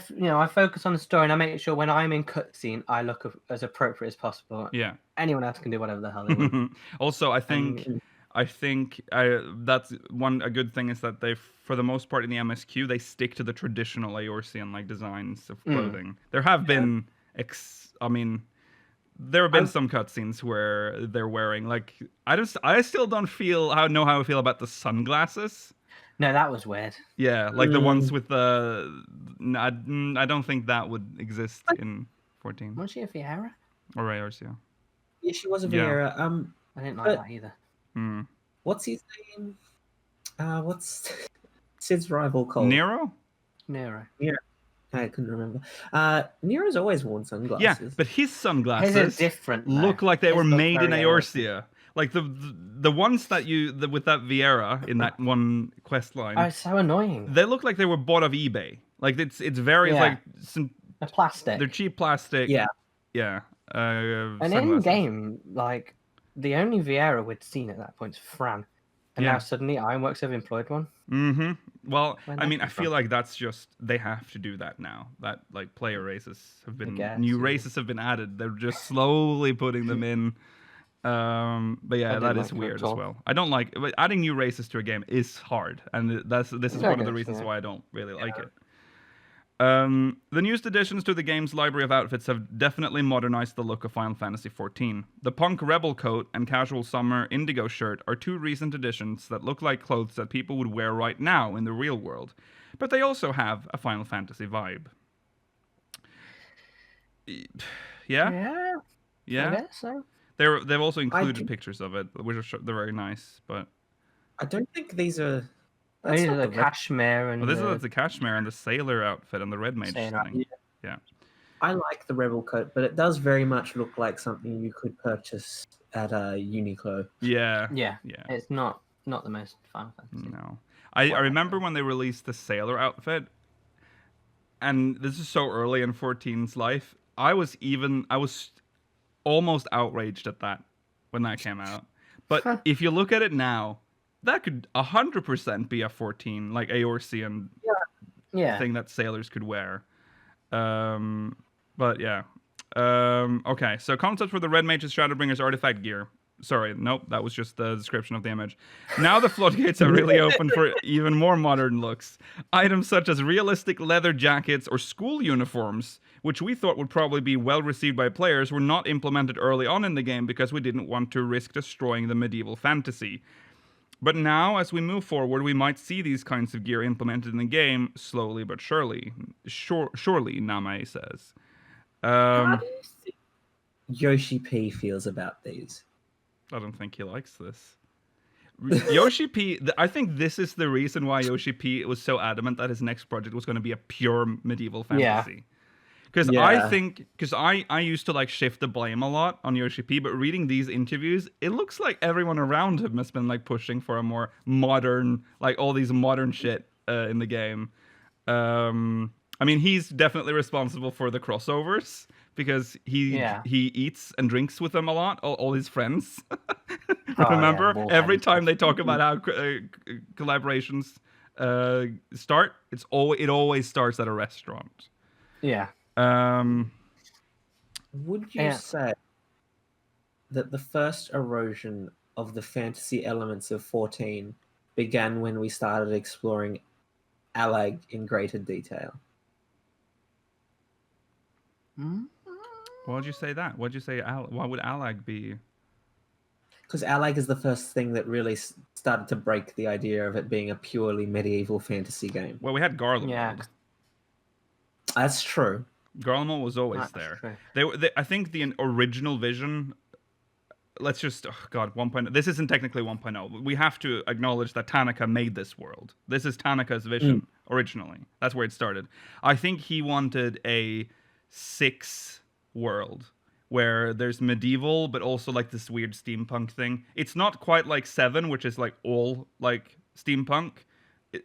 [SPEAKER 3] focus on the story and I make sure when I'm in cutscene, I look as appropriate as possible.
[SPEAKER 1] Yeah.
[SPEAKER 3] Anyone else can do whatever the hell they want.
[SPEAKER 1] Also, I think that's a good thing is that they, for the most part in the MSQ, they stick to the traditional Eorzean like designs of clothing. There have been, there have been some cutscenes where they're wearing like I still don't know how I feel about the sunglasses.
[SPEAKER 3] No, that was weird.
[SPEAKER 1] Yeah, like the ones with the. I don't think that would exist in 14
[SPEAKER 3] Was she a Vieira?
[SPEAKER 1] or Eorzea.
[SPEAKER 4] Yeah, she was a
[SPEAKER 1] Yeah.
[SPEAKER 4] Vieira.
[SPEAKER 3] I didn't like
[SPEAKER 4] But-
[SPEAKER 3] that either.
[SPEAKER 1] Mm.
[SPEAKER 4] What's his name? What's Sid's rival called?
[SPEAKER 1] Nero?
[SPEAKER 3] Nero.
[SPEAKER 4] I couldn't remember. Nero's always worn sunglasses.
[SPEAKER 1] Yeah, but his
[SPEAKER 3] His
[SPEAKER 1] sunglasses
[SPEAKER 3] is different. though.
[SPEAKER 1] look like they
[SPEAKER 3] His
[SPEAKER 1] were
[SPEAKER 3] look
[SPEAKER 1] made in
[SPEAKER 3] very
[SPEAKER 1] Eorzea. Like the ones that with that Vieira in that one quest line,
[SPEAKER 3] Oh, it's so annoying.
[SPEAKER 1] they look like they were bought off eBay. Like it's very
[SPEAKER 3] Yeah.
[SPEAKER 1] like
[SPEAKER 3] The plastic.
[SPEAKER 1] they're cheap plastic.
[SPEAKER 4] Yeah.
[SPEAKER 1] Yeah.
[SPEAKER 3] And in
[SPEAKER 1] sunglasses.
[SPEAKER 3] game, like the only Vieira we'd seen at that point is Fran, and
[SPEAKER 1] Yeah.
[SPEAKER 3] now suddenly Ironworks have employed one.
[SPEAKER 1] Mm-hmm. Well,
[SPEAKER 3] Where'd
[SPEAKER 1] I
[SPEAKER 3] that
[SPEAKER 1] mean, I
[SPEAKER 3] come
[SPEAKER 1] feel
[SPEAKER 3] from?
[SPEAKER 1] like that's just they have to do that now. That like player races have been
[SPEAKER 3] guess,
[SPEAKER 1] new
[SPEAKER 3] yeah.
[SPEAKER 1] races have been added. They're just slowly putting them in. But yeah,
[SPEAKER 3] I
[SPEAKER 1] that
[SPEAKER 3] didn't
[SPEAKER 1] is
[SPEAKER 3] like it
[SPEAKER 1] weird
[SPEAKER 3] at
[SPEAKER 1] as
[SPEAKER 3] all.
[SPEAKER 1] well. I don't like but adding new races to a game is hard, and this is
[SPEAKER 3] I
[SPEAKER 1] one of the
[SPEAKER 3] guess,
[SPEAKER 1] reasons
[SPEAKER 3] yeah.
[SPEAKER 1] why I don't really like it. The newest additions to the game's library of outfits have definitely modernized the look of Final Fantasy XIV. The punk rebel coat and casual summer indigo shirt are two recent additions that look like clothes that people would wear right now in the real world, but they also have a Final Fantasy vibe. Yeah?
[SPEAKER 3] I guess so.
[SPEAKER 1] They've also included
[SPEAKER 4] can-
[SPEAKER 1] pictures of it, which are they're very nice, but
[SPEAKER 4] I don't think these are.
[SPEAKER 3] I
[SPEAKER 4] That's
[SPEAKER 3] mean,
[SPEAKER 4] not
[SPEAKER 3] the
[SPEAKER 4] the
[SPEAKER 3] cashmere and
[SPEAKER 1] well, this
[SPEAKER 3] the
[SPEAKER 1] is the cashmere and the sailor outfit and the red mage
[SPEAKER 3] Sailor,
[SPEAKER 1] thing.
[SPEAKER 4] I like the rebel coat, but it does very much look like something you could purchase at a Uniqlo.
[SPEAKER 1] Yeah.
[SPEAKER 3] yeah.
[SPEAKER 1] Yeah.
[SPEAKER 3] It's not the most Final Fantasy.
[SPEAKER 1] No. I remember when they released the sailor outfit, and this is so early in 14's life, I was almost outraged at that when that came out. But if you look at it now, that could 100% be a 14, like Eorzean
[SPEAKER 3] Yeah.
[SPEAKER 1] thing that sailors could wear. But yeah. Okay, so concept for the Red Mage's Shadowbringer's artifact gear. Sorry, nope, that was just the description of the image. Now the floodgates are really open for even more modern looks. Items such as realistic leather jackets or school uniforms, which we thought would probably be well received by players, were not implemented early on in the game because we didn't want to risk destroying the medieval fantasy. But now, as we move forward, we might see these kinds of gear implemented in the game slowly but surely. surely, Name says.
[SPEAKER 4] How do you think Yoshi P feels about these?
[SPEAKER 1] I don't think he likes this. Yoshi P, I think this is the reason why Yoshi P was so adamant that his next project was going to be a pure medieval fantasy. Because I used to like shift the blame a lot on Yoshi P, but reading these interviews, it looks like everyone around him has been like pushing for a more modern, like all these modern shit in the game. I mean, he's definitely responsible for the crossovers because he eats and drinks with them a lot, all his friends. Remember, every time they talk about how collaborations start, it always starts at a restaurant.
[SPEAKER 3] Yeah.
[SPEAKER 4] Would you say that the first erosion of the fantasy elements of 14 began when we started exploring Allag in greater detail?
[SPEAKER 1] Why would you say that? Why'd you say why would Allag be?
[SPEAKER 4] Because Allag is the first thing that really started to break the idea of it being a purely medieval fantasy game.
[SPEAKER 1] Well, we had Garlean.
[SPEAKER 3] Yeah.
[SPEAKER 4] That's true.
[SPEAKER 1] Garlean was always there. They, I think the original vision. Let's just 1.0. This isn't technically 1.0. We have to acknowledge that Tanaka made this world. This is Tanaka's vision originally. That's where it started. I think he wanted a 6 world where there's medieval, but also like this weird steampunk thing. It's not quite like 7, which is like all like steampunk.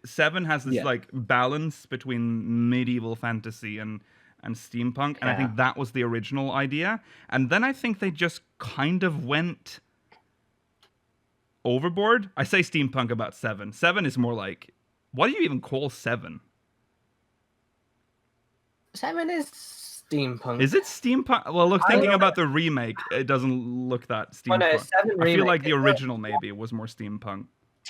[SPEAKER 1] 7 has this like balance between medieval fantasy and steampunk, and I think that was the original idea. And then I think they just kind of went overboard. I say steampunk about 7. 7 is more like, what do you even call 7?
[SPEAKER 3] 7 is steampunk.
[SPEAKER 1] Is it steampunk? Well, look, thinking about the remake, it doesn't look that steampunk.
[SPEAKER 3] Oh, no, 7
[SPEAKER 1] I feel like the
[SPEAKER 3] remake,
[SPEAKER 1] original maybe was more steampunk.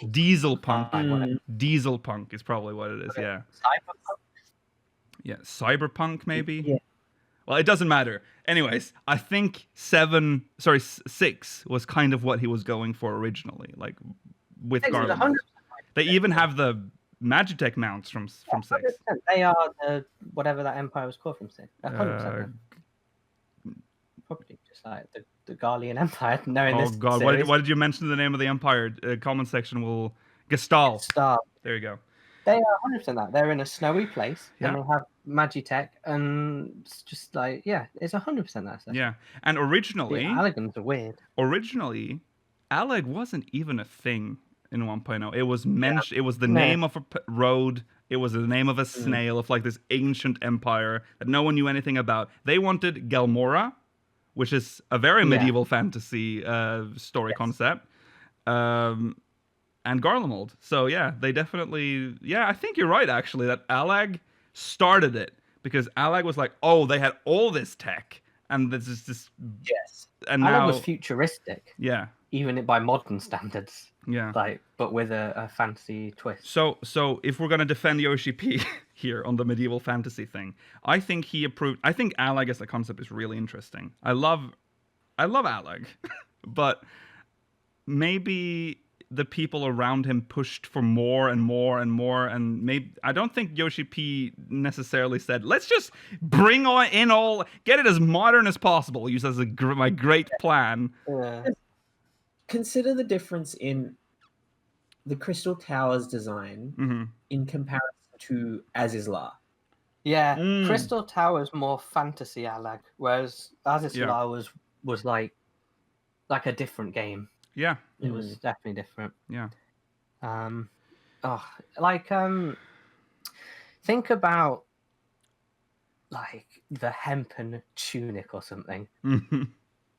[SPEAKER 1] Diesel punk. Diesel punk is probably what it is, yeah.
[SPEAKER 3] Cyberpunk?
[SPEAKER 1] Yeah, cyberpunk maybe?
[SPEAKER 4] Yeah.
[SPEAKER 1] Well, it doesn't matter. Anyways, I think 6 was kind of what he was going for originally, like with Garlean. They even have the Magitech mounts from 6.
[SPEAKER 3] They are the whatever that empire was called from 6. 100%. Probably just like the Garlean Empire.
[SPEAKER 1] Oh god, why did you mention the name of the empire? Comment section will Gestal. There you go.
[SPEAKER 3] They are 100% that. They're in a snowy place and they have Magitech, and it's just like, it's 100% that stuff.
[SPEAKER 1] Yeah, and originally,
[SPEAKER 3] Allagans are weird.
[SPEAKER 1] Originally, Allag wasn't even a thing in 1.0. It was mentioned. It was the name of a road. It was the name of a snail of like this ancient empire that no one knew anything about. They wanted Galmora, which is a very medieval fantasy story concept. And Garlemald. So they definitely I think you're right actually that Allag started it because Allag was like, oh, they had all this tech and this is just and
[SPEAKER 3] Allag
[SPEAKER 1] now
[SPEAKER 3] was futuristic.
[SPEAKER 1] Yeah.
[SPEAKER 3] Even by modern standards.
[SPEAKER 1] Yeah.
[SPEAKER 3] Like but with a fancy twist.
[SPEAKER 1] So if we're gonna defend Yoshi P here on the medieval fantasy thing, I think he approved. I think Allag as a concept is really interesting. I love Allag, but maybe the people around him pushed for more and more and more, and maybe I don't think Yoshi P necessarily said, "Let's just bring get it as modern as possible." Use as my great plan.
[SPEAKER 3] Yeah.
[SPEAKER 4] Consider the difference in the Crystal Tower's design in comparison to Azizla.
[SPEAKER 3] Yeah, Crystal Tower's more fantasy Allag, whereas Azizla was like a different game.
[SPEAKER 1] Yeah.
[SPEAKER 3] It was definitely different.
[SPEAKER 1] Yeah.
[SPEAKER 3] Think about like the hempen tunic or something.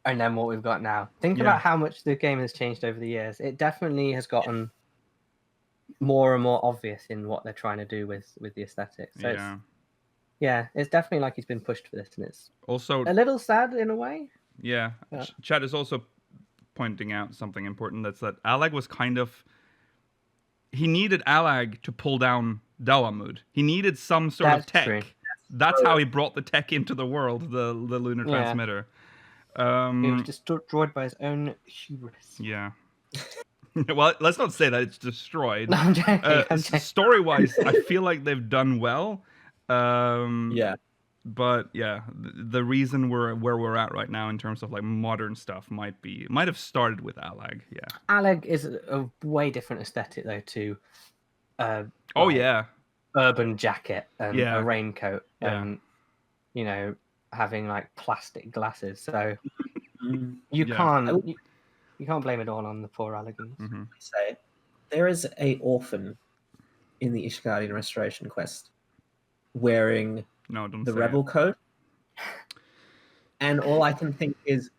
[SPEAKER 3] And then what we've got now. Think about how much the game has changed over the years. It definitely has gotten more and more obvious in what they're trying to do with the aesthetic. So it's definitely like he's been pushed for this, and it's
[SPEAKER 1] also
[SPEAKER 3] a little sad in a way.
[SPEAKER 1] Yeah. Chad is also pointing out something important. That's that Allag was kind of... He needed Allag to pull down Dawamud. He needed some sort of tech.
[SPEAKER 3] True.
[SPEAKER 1] That's how he brought the tech into the world, the lunar transmitter.
[SPEAKER 3] He was destroyed by his own hubris.
[SPEAKER 1] Yeah. Well, let's not say that it's destroyed.
[SPEAKER 3] No, I'm joking.
[SPEAKER 1] Story-wise, I feel like they've done well.
[SPEAKER 4] Yeah.
[SPEAKER 1] But yeah, the reason we're where we're at right now in terms of like modern stuff might have started with Allag. Yeah.
[SPEAKER 3] Allag is a way different aesthetic though to
[SPEAKER 1] Oh
[SPEAKER 3] like,
[SPEAKER 1] yeah.
[SPEAKER 3] urban jacket and
[SPEAKER 1] Yeah.
[SPEAKER 3] a raincoat
[SPEAKER 1] Yeah.
[SPEAKER 3] and having like plastic glasses. So you
[SPEAKER 1] Yeah.
[SPEAKER 3] can't you can't blame it all on the poor Allagans.
[SPEAKER 1] Mm-hmm.
[SPEAKER 4] Say there is a orphan in the Ishgardian Restoration quest wearing
[SPEAKER 1] No, don't
[SPEAKER 4] the
[SPEAKER 1] say
[SPEAKER 4] rebel
[SPEAKER 1] it.
[SPEAKER 4] coat, and all I can think is,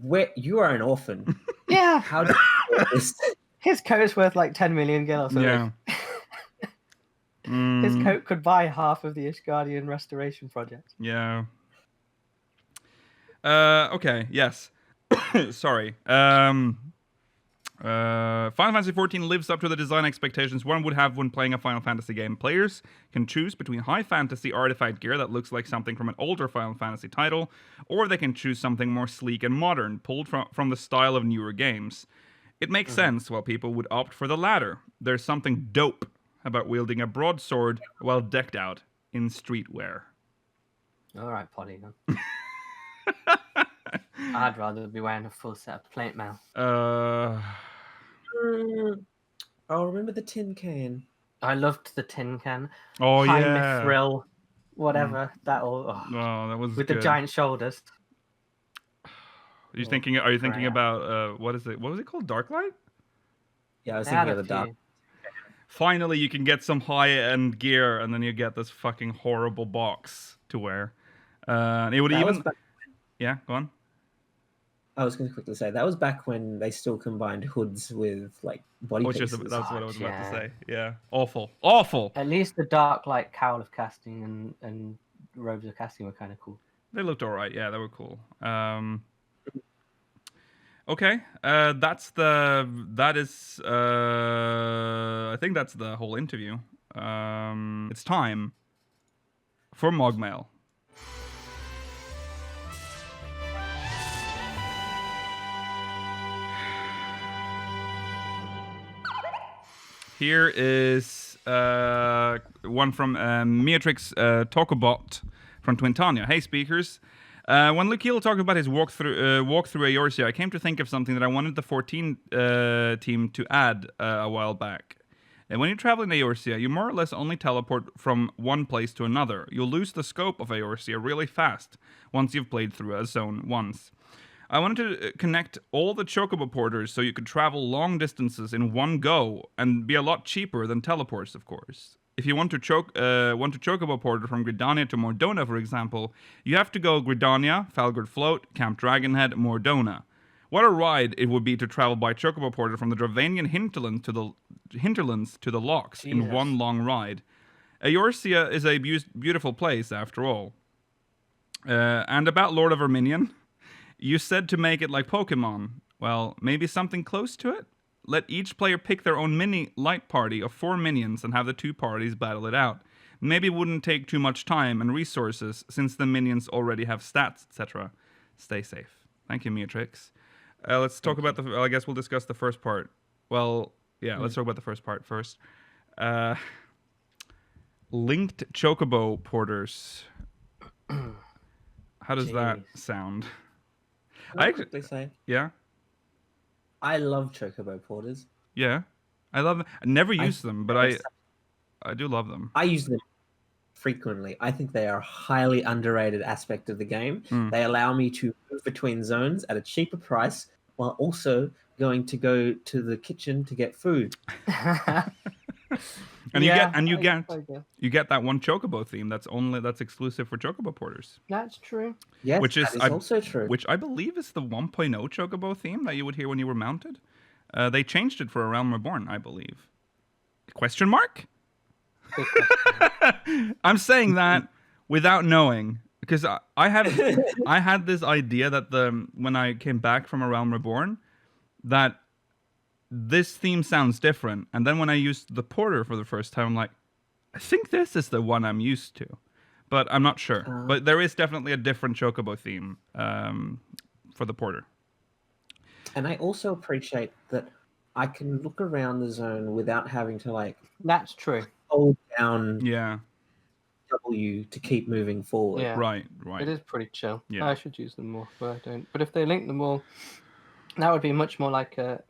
[SPEAKER 4] where you are an orphan.
[SPEAKER 3] Yeah,
[SPEAKER 4] How do you afford this?
[SPEAKER 3] his coat's worth like 10 million gil or something.
[SPEAKER 1] Yeah.
[SPEAKER 3] His coat could buy half of the Ishgardian restoration project.
[SPEAKER 1] Yeah. Okay. Yes. Sorry. Final Fantasy XIV lives up to the design expectations one would have when playing a Final Fantasy game. Players can choose between high fantasy artifact gear that looks like something from an older Final Fantasy title, or they can choose something more sleek and modern, pulled from the style of newer games. It makes sense why people would opt for the latter. There's something dope about wielding a broadsword while decked out in streetwear.
[SPEAKER 3] All right, Polygon. I'd rather be wearing a full set of plate mail.
[SPEAKER 4] Oh, remember the tin can?
[SPEAKER 3] I loved the tin can.
[SPEAKER 1] Oh
[SPEAKER 3] High
[SPEAKER 1] yeah.
[SPEAKER 3] mithril, whatever. That all.
[SPEAKER 1] Oh, that was
[SPEAKER 3] with
[SPEAKER 1] good.
[SPEAKER 3] the giant shoulders.
[SPEAKER 1] Are you thinking
[SPEAKER 3] Right.
[SPEAKER 1] about what is it? What was it called? Darklight?
[SPEAKER 4] Yeah, I was
[SPEAKER 3] They had
[SPEAKER 4] thinking of
[SPEAKER 3] a
[SPEAKER 4] the dark.
[SPEAKER 3] few.
[SPEAKER 1] Finally, you can get some high-end gear, and then you get this fucking horrible box to wear. It would
[SPEAKER 4] That was
[SPEAKER 1] even.
[SPEAKER 4] back-
[SPEAKER 1] Yeah, go on.
[SPEAKER 4] I was going to quickly say that was back when they still combined hoods with like body
[SPEAKER 1] Which is
[SPEAKER 4] pieces.
[SPEAKER 1] that's what I was about to
[SPEAKER 3] Yeah.
[SPEAKER 1] say. Yeah, awful.
[SPEAKER 3] At least the dark like cowl of casting and robes of casting were kind of cool.
[SPEAKER 1] They looked alright. Yeah, they were cool. Okay, I think that's the whole interview. It's time for Mogmail. Here is one from Meatrix Talkabot from Twintania. Hey, speakers. When Lukiel talked about his walk through Eorzea, I came to think of something that I wanted the 14 team to add a while back. And when you travel in Eorzea, you more or less only teleport from one place to another. You'll lose the scope of Eorzea really fast once you've played through a zone once. I wanted to connect all the Chocobo porters so you could travel long distances in one go and be a lot cheaper than teleports, of course. If you want to Chocobo porter from Gridania to Mordona, for example, you have to go Gridania, Falgard Float, Camp Dragonhead, Mordona. What a ride it would be to travel by Chocobo porter from the Dravanian hinterlands to the locks in
[SPEAKER 3] Jesus.
[SPEAKER 1] one long ride. Eorzea is a beautiful place, after all. And about Lord of Arminion, you said to make it like Pokemon. Well, maybe something close to it? Let each player pick their own mini light party of 4 minions and have the 2 parties battle it out. Maybe it wouldn't take too much time and resources since the minions already have stats, etc. Stay safe. Thank you, Meatrix. Let's talk about I guess we'll discuss the first part. Well, yeah, let's talk about the first part first. Linked Chocobo porters. How does that
[SPEAKER 3] Jeez.
[SPEAKER 1] sound?
[SPEAKER 4] I quickly say
[SPEAKER 1] Yeah?
[SPEAKER 4] I love Chocobo porters.
[SPEAKER 1] Yeah. I love them. I never use them, but I do love them.
[SPEAKER 4] I use them frequently. I think they are a highly underrated aspect of the game.
[SPEAKER 1] Mm.
[SPEAKER 4] They allow me to move between zones at a cheaper price while also going to go to the kitchen to get food.
[SPEAKER 1] And
[SPEAKER 3] Yeah,
[SPEAKER 1] you
[SPEAKER 3] I
[SPEAKER 1] get that one Chocobo theme that's exclusive for Chocobo porters,
[SPEAKER 3] That's true.
[SPEAKER 4] Yes,
[SPEAKER 1] which is
[SPEAKER 4] that is also true.
[SPEAKER 1] which I believe is the 1.0 Chocobo theme that you would hear when you were mounted. They changed it for A Realm Reborn, I believe. Question mark?
[SPEAKER 3] Big question.
[SPEAKER 1] I'm saying that without knowing, because I had this idea that when I came back from A Realm Reborn, that this theme sounds different, and then when I used the porter for the first time, I'm like, I think this is the one I'm used to, but I'm not sure. But there is definitely a different Chocobo theme for the porter.
[SPEAKER 4] And I also appreciate that I can look around the zone without having to like
[SPEAKER 3] That's true.
[SPEAKER 4] hold down
[SPEAKER 1] Yeah.
[SPEAKER 4] W to keep moving forward.
[SPEAKER 3] Yeah.
[SPEAKER 1] Right.
[SPEAKER 3] It is pretty chill.
[SPEAKER 1] Yeah.
[SPEAKER 3] I should use them more, but I don't. But if they link them all, that would be much more like a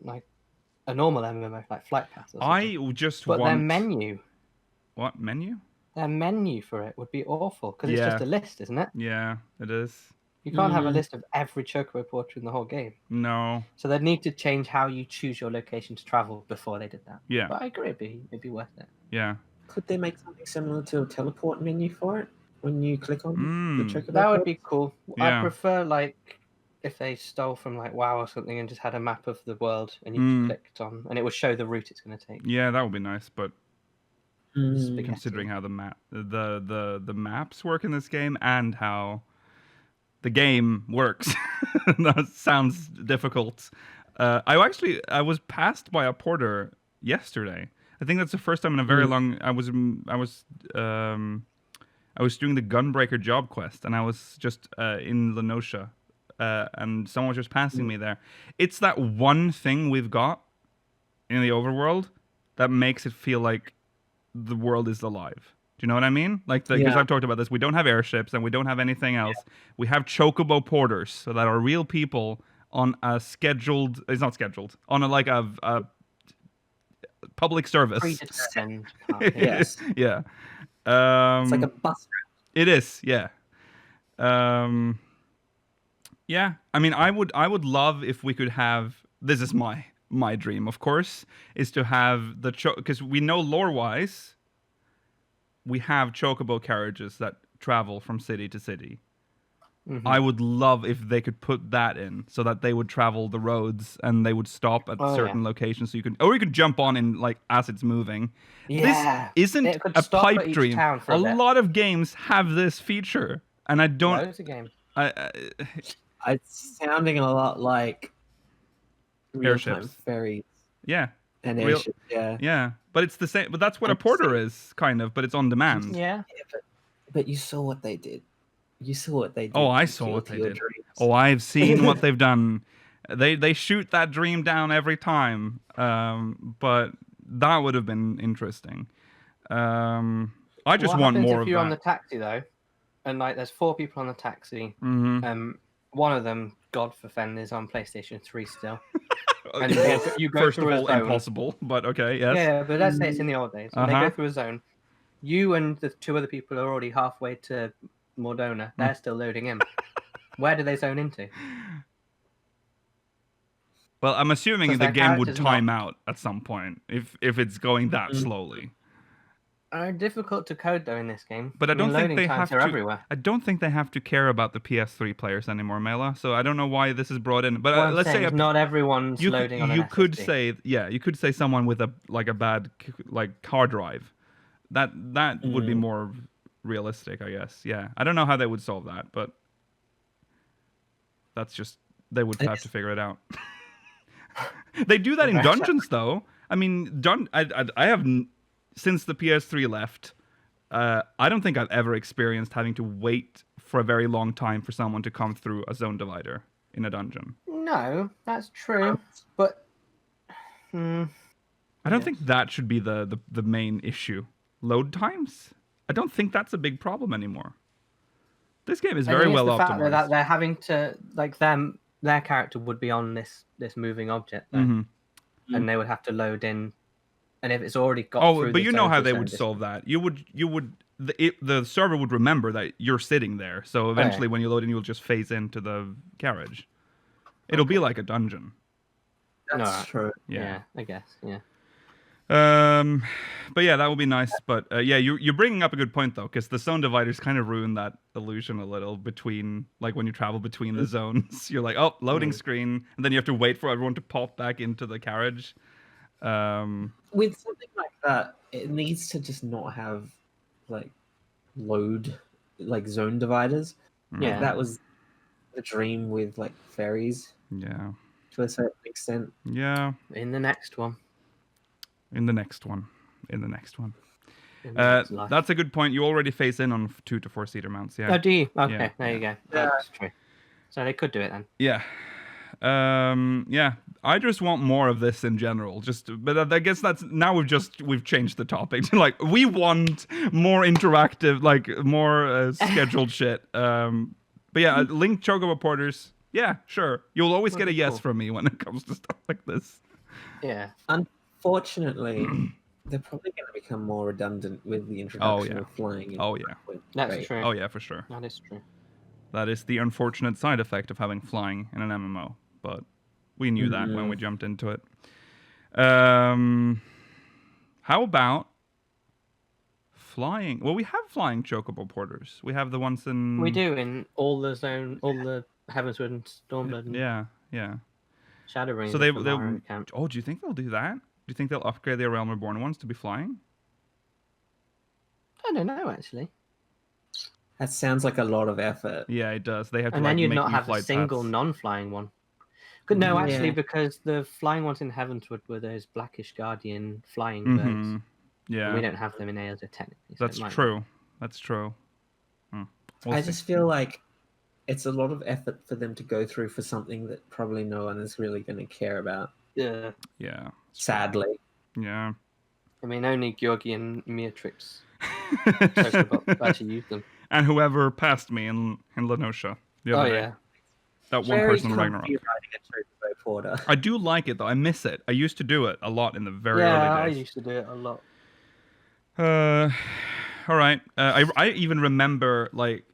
[SPEAKER 3] normal MMO, like Flight Path. Or something.
[SPEAKER 1] I just
[SPEAKER 3] But
[SPEAKER 1] want
[SPEAKER 3] their menu,
[SPEAKER 1] what menu?
[SPEAKER 3] their menu for it would be awful because it's just a list, isn't it?
[SPEAKER 1] Yeah, it is.
[SPEAKER 3] You can't have a list of every Chocobo portrait in the whole game.
[SPEAKER 1] No.
[SPEAKER 3] So they'd need to change how you choose your location to travel before they did that.
[SPEAKER 1] Yeah.
[SPEAKER 3] But I agree, it'd be worth it.
[SPEAKER 1] Yeah.
[SPEAKER 4] Could they make something similar to a teleport menu for it when you click on the Chocobo?
[SPEAKER 3] That would be cool.
[SPEAKER 1] Yeah.
[SPEAKER 3] I prefer if they stole from WoW or something and just had a map of the world and you clicked on and it would show the route it's going to take.
[SPEAKER 1] Yeah, that would be nice, but
[SPEAKER 3] Spaghetti.
[SPEAKER 1] considering how the maps work in this game and how the game works, that sounds difficult. I was passed by a porter yesterday. I think that's the first time in a very long. I was doing the Gunbreaker job quest, and I was just in Lenosha, and someone was just passing me there. It's that one thing we've got in the overworld that makes it feel like the world is alive. Do you know what I mean? Because I've talked about this. We don't have airships and we don't have anything else. Yeah. We have Chocobo porters, so that are real people on a scheduled. It's not scheduled on a public service.
[SPEAKER 3] Predetermined.
[SPEAKER 4] Yes.
[SPEAKER 1] Yeah.
[SPEAKER 4] It's like a bus route.
[SPEAKER 1] It is. Yeah. Yeah. I mean, I would love if we could have. This is my dream, of course, is to have because we know lore-wise. We have Chocobo carriages that travel from city to city. Mm-hmm. I would love if they could put that in so that they would travel the roads and they would stop at certain locations so you could jump on in as it's moving.
[SPEAKER 3] Yeah.
[SPEAKER 1] This isn't a pipe dream. A lot of games have this feature and I don't.
[SPEAKER 3] Loads of games.
[SPEAKER 4] It's sounding a lot like
[SPEAKER 1] airships,
[SPEAKER 4] ferries.
[SPEAKER 1] Yeah.
[SPEAKER 4] And airships,
[SPEAKER 1] yeah. But it's the same. But that's what a porter is, kind of. But it's on demand.
[SPEAKER 3] Yeah.
[SPEAKER 4] But you saw what they did.
[SPEAKER 1] Oh, I saw what they did. Oh, I've seen what they've done. They shoot that dream down every time. But that would have been interesting. I just want more of that.
[SPEAKER 3] If you're on the taxi though, and there's 4 people on the taxi, one of them, God forfend, is on PlayStation 3 still. And you go
[SPEAKER 1] First
[SPEAKER 3] through
[SPEAKER 1] of all,
[SPEAKER 3] a zone.
[SPEAKER 1] impossible, but okay, yes.
[SPEAKER 3] Yeah, but let's say it's in the old days. They go through a zone. You and the 2 other people are already halfway to Mordona. They're still loading in. Where do they zone into?
[SPEAKER 1] Well, I'm assuming the game would time out at some point if it's going that slowly.
[SPEAKER 3] Are difficult to code though in this game.
[SPEAKER 1] But I don't think they have to.
[SPEAKER 3] Everywhere.
[SPEAKER 1] I don't think they have to care about the PS3 players anymore, Mela. So I don't know why this is brought in. But let's say
[SPEAKER 3] not everyone's loading on an
[SPEAKER 1] You could
[SPEAKER 3] SSD.
[SPEAKER 1] you could say someone with a bad hard drive. That would be more realistic, I guess. Yeah, I don't know how they would solve that, but that's just they would have to figure it out. They do that in dungeons, though. I mean, I have. Since the PS3 left, I don't think I've ever experienced having to wait for a very long time for someone to come through a zone divider in a dungeon.
[SPEAKER 3] No, that's true. But
[SPEAKER 1] I don't think that should be the main issue. Load times? I don't think that's a big problem anymore. This game is very well optimized.
[SPEAKER 3] That they're having to their character would be on this moving object, and they would have to load in. And if it's already got through
[SPEAKER 1] but you know how they would solve that. The server would remember that you're sitting there. So eventually when you load in, you'll just phase into the carriage. It'll be like a dungeon.
[SPEAKER 4] That's true.
[SPEAKER 3] Yeah, I guess. Yeah.
[SPEAKER 1] But yeah, that would be nice. But yeah, you're bringing up a good point though, because the zone dividers kind of ruin that illusion a little between when you travel between the zones. You're like, oh, loading screen, and then you have to wait for everyone to pop back into the carriage.
[SPEAKER 4] With something like that, it needs to just not have load zone dividers.
[SPEAKER 3] Yeah,
[SPEAKER 4] that was the dream with ferries.
[SPEAKER 1] Yeah,
[SPEAKER 4] to a certain extent.
[SPEAKER 1] Yeah.
[SPEAKER 3] In the next one.
[SPEAKER 1] That's a good point. You already phase in on 2 to 4 seater mounts. Yeah.
[SPEAKER 3] Oh, do you? Okay, there you go.
[SPEAKER 4] Yeah.
[SPEAKER 3] That's true. So they could do it then.
[SPEAKER 1] Yeah. Yeah. I just want more of this in general. But I guess that's now we've changed the topic. Like we want more interactive, like more scheduled shit. But yeah, linked Chocobo porters. Yeah, sure. You'll always get a yes from me when it comes to stuff like this.
[SPEAKER 3] Yeah.
[SPEAKER 4] Unfortunately, they're probably going to become more redundant with the introduction of flying.
[SPEAKER 1] Oh yeah.
[SPEAKER 3] That's true.
[SPEAKER 1] Oh yeah, for sure.
[SPEAKER 3] That is true.
[SPEAKER 1] That is the unfortunate side effect of having flying in an MMO, but we knew that when we jumped into it. How about flying? Well, we have flying Chocobo porters. We have the ones in...
[SPEAKER 3] We do in all the Heavensward and Stormblood and
[SPEAKER 1] Yeah.
[SPEAKER 3] Shadowbringers.
[SPEAKER 1] So oh, do you think they'll do that? Do you think they'll upgrade their Realm Reborn ones to be flying?
[SPEAKER 3] I don't know, actually.
[SPEAKER 4] That sounds like a lot of effort.
[SPEAKER 1] Yeah, it does. They have to
[SPEAKER 3] and then
[SPEAKER 1] like,
[SPEAKER 3] you'd
[SPEAKER 1] make
[SPEAKER 3] not
[SPEAKER 1] new
[SPEAKER 3] have a
[SPEAKER 1] flight
[SPEAKER 3] single
[SPEAKER 1] paths.
[SPEAKER 3] non-flying one. No, actually,
[SPEAKER 4] Yeah.
[SPEAKER 3] because the flying ones in Heavensward were those Blackish Guardian flying birds.
[SPEAKER 1] Yeah,
[SPEAKER 3] And we don't have them in Aeolus technically. So
[SPEAKER 1] that's
[SPEAKER 3] it might
[SPEAKER 1] true. That's true. We'll
[SPEAKER 4] I
[SPEAKER 1] see.
[SPEAKER 4] just feel like it's a lot of effort for them to go through for something that probably no one is really going to care about.
[SPEAKER 3] Yeah.
[SPEAKER 1] Yeah.
[SPEAKER 4] Sadly.
[SPEAKER 1] Yeah.
[SPEAKER 3] I mean, only Georgi and Meatrix actually use them.
[SPEAKER 1] And whoever passed me in Lenosha the other day. That one person in Ragnarok.
[SPEAKER 4] Riding a Chocobo porter.
[SPEAKER 1] I do like it though. I miss it. I used to do it a lot in the very
[SPEAKER 3] I
[SPEAKER 1] early days.
[SPEAKER 3] used to do it a lot.
[SPEAKER 1] All right. I even remember like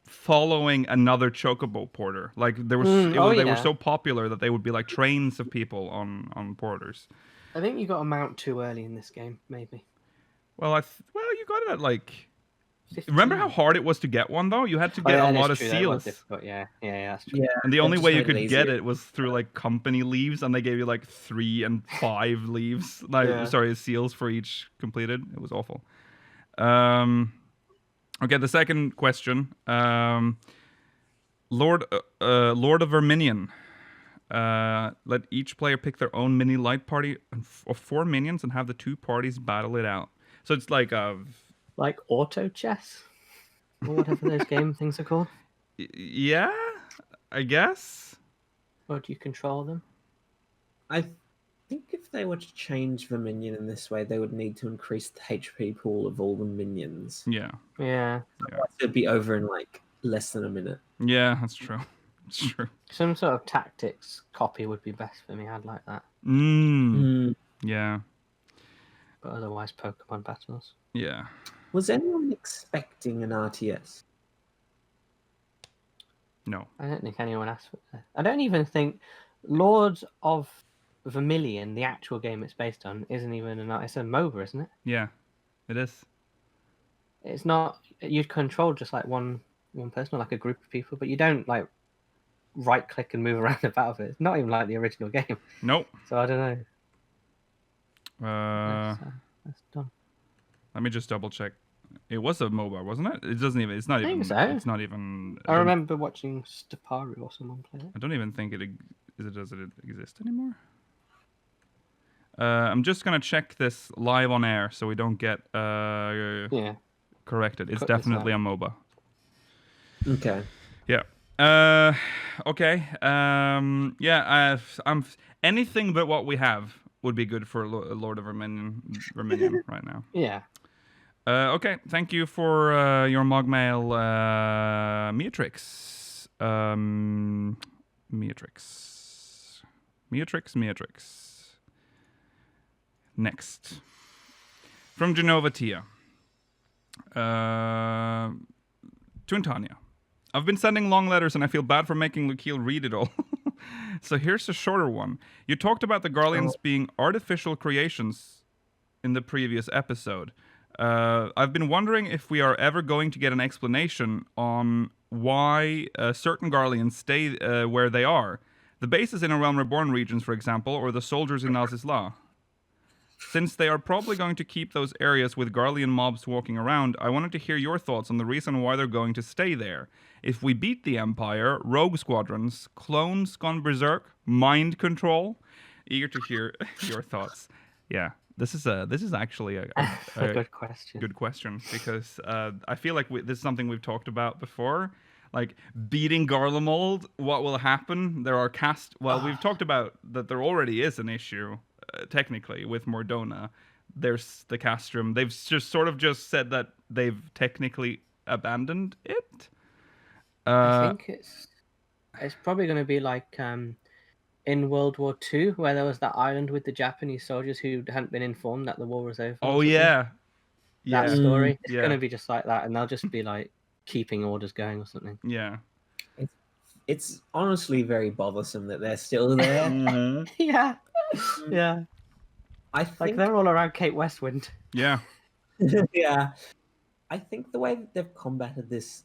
[SPEAKER 1] following another Chocobo porter. Like there was, they were so popular that they would be like trains of people on porters.
[SPEAKER 3] I think you got a mount too early in this game, maybe.
[SPEAKER 1] Well, you got it at like.
[SPEAKER 3] 15.
[SPEAKER 1] Remember how hard it was to get one though? You had to get a lot of seals.
[SPEAKER 3] Yeah, that's true.
[SPEAKER 4] Yeah,
[SPEAKER 1] And the only way you
[SPEAKER 4] made it
[SPEAKER 1] could get
[SPEAKER 4] easier.
[SPEAKER 1] it was through like company leaves, and they gave you like 3 and 5 leaves. Like seals for each completed. It was awful. Okay, the second question. Lord of Verminion. Let each player pick their own mini light party of 4 minions and have the 2 parties battle it out. So it's like
[SPEAKER 3] like auto chess or whatever those game things are called.
[SPEAKER 1] Yeah, I guess.
[SPEAKER 3] Or do you control them?
[SPEAKER 4] I think if they were to change the minion in this way, they would need to increase the HP pool of all the minions.
[SPEAKER 1] Yeah.
[SPEAKER 4] It'd be over in like less than a minute.
[SPEAKER 1] Yeah, that's true. It's true.
[SPEAKER 3] Some sort of tactics copy would be best for me. I'd like that.
[SPEAKER 1] Yeah.
[SPEAKER 3] But otherwise, Pokemon battles.
[SPEAKER 1] Yeah.
[SPEAKER 4] Was anyone expecting an RTS?
[SPEAKER 1] No.
[SPEAKER 3] I don't think anyone asked for that. I don't even think Lords of Vermilion, the actual game it's based on, isn't even it's a MOBA, isn't it?
[SPEAKER 1] Yeah, it is.
[SPEAKER 3] It's not. You'd control just like one person or like a group of people, but you don't like right click and move around the battlefield. It's not even like the original game.
[SPEAKER 1] Nope.
[SPEAKER 3] So I don't know. That's done.
[SPEAKER 1] Let me just double check. It was a MOBA, wasn't it? It doesn't even. It's not
[SPEAKER 3] I
[SPEAKER 1] even.
[SPEAKER 3] think so.
[SPEAKER 1] It's not even.
[SPEAKER 3] I remember watching Staparu or someone play it.
[SPEAKER 1] I don't even think does it exist anymore? I'm just gonna check this live on air so we don't get corrected. It's definitely a MOBA.
[SPEAKER 4] Okay.
[SPEAKER 1] Yeah. Okay. I'm anything but what we have would be good for Lord of Verminion right now.
[SPEAKER 3] Yeah.
[SPEAKER 1] Okay. Thank you for your Mogmail, Meatrix. Meatrix. Next. From Genova Tia. To Tanya. I've been sending long letters and I feel bad for making Lukiel read it all. So here's a shorter one. You talked about the Garleans being artificial creations in the previous episode. I've been wondering if we are ever going to get an explanation on why certain Garleans stay where they are. The bases in a Realm Reborn regions, for example, or the soldiers in Azizla. Since they are probably going to keep those areas with Garlean mobs walking around, I wanted to hear your thoughts on the reason why they're going to stay there. If we beat the Empire, rogue squadrons, clones gone berserk, mind control. Eager to hear your thoughts. Yeah, this is actually a
[SPEAKER 3] good question.
[SPEAKER 1] Good question because I feel like this is something we've talked about before. like beating Garlemald, what will happen? There are well, we've talked about that there already is an issue, technically, with Mordona. There's the castrum. They've just sort of just said that they've technically abandoned it.
[SPEAKER 3] I think it's probably going to be like in World War II, where there was that island with the Japanese soldiers who hadn't been informed that the war was over.
[SPEAKER 1] Oh yeah,
[SPEAKER 3] that
[SPEAKER 1] yeah,
[SPEAKER 3] story. It's
[SPEAKER 1] yeah.
[SPEAKER 3] going to be just like that, and they'll just be like keeping orders going or something.
[SPEAKER 1] Yeah.
[SPEAKER 4] It's honestly very bothersome that they're still there.
[SPEAKER 1] Mhm.
[SPEAKER 3] Yeah, yeah.
[SPEAKER 4] I think
[SPEAKER 3] Like they're all around Cape Westwind.
[SPEAKER 1] Yeah.
[SPEAKER 4] yeah. I think the way that they've combated this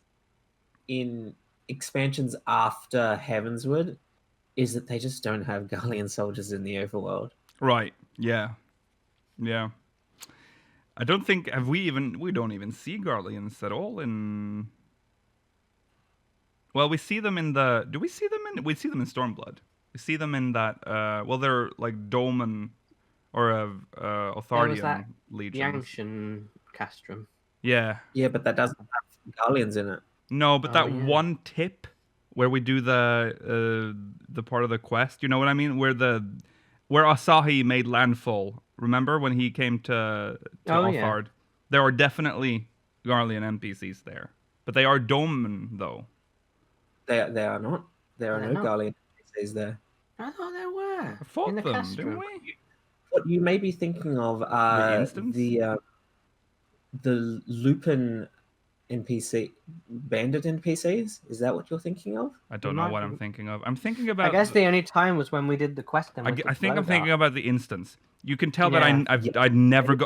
[SPEAKER 4] in expansions after Heavensward is that they just don't have Garlean soldiers in the overworld.
[SPEAKER 1] Right. Yeah. Yeah. I don't think we don't even see Garleans at all in. Well, we see them in the. Do we see them in? We see them in Stormblood. We see them in that. Well, they're like Doman or Othardian legions.
[SPEAKER 3] Yangshan castrum.
[SPEAKER 1] Yeah.
[SPEAKER 4] Yeah, but that doesn't have Garleans in it.
[SPEAKER 1] No, but that
[SPEAKER 3] yeah.
[SPEAKER 1] one tip where we do the part of the quest, you know what I mean? Where Asahi made landfall. Remember when he came to Althard? Yeah. There are definitely Garlean NPCs there, but they are Doman though.
[SPEAKER 4] They are not. There are no Garlean NPCs there.
[SPEAKER 3] I thought there were.
[SPEAKER 1] I fought them, didn't we?
[SPEAKER 4] What you may be thinking of the Lupin NPC, bandit NPCs. Is that what you're thinking of?
[SPEAKER 1] I don't know what I'm thinking of. I'm thinking about.
[SPEAKER 3] I guess the only time was when we did the quest.
[SPEAKER 1] I think I'm thinking about the instance. You can tell that I never go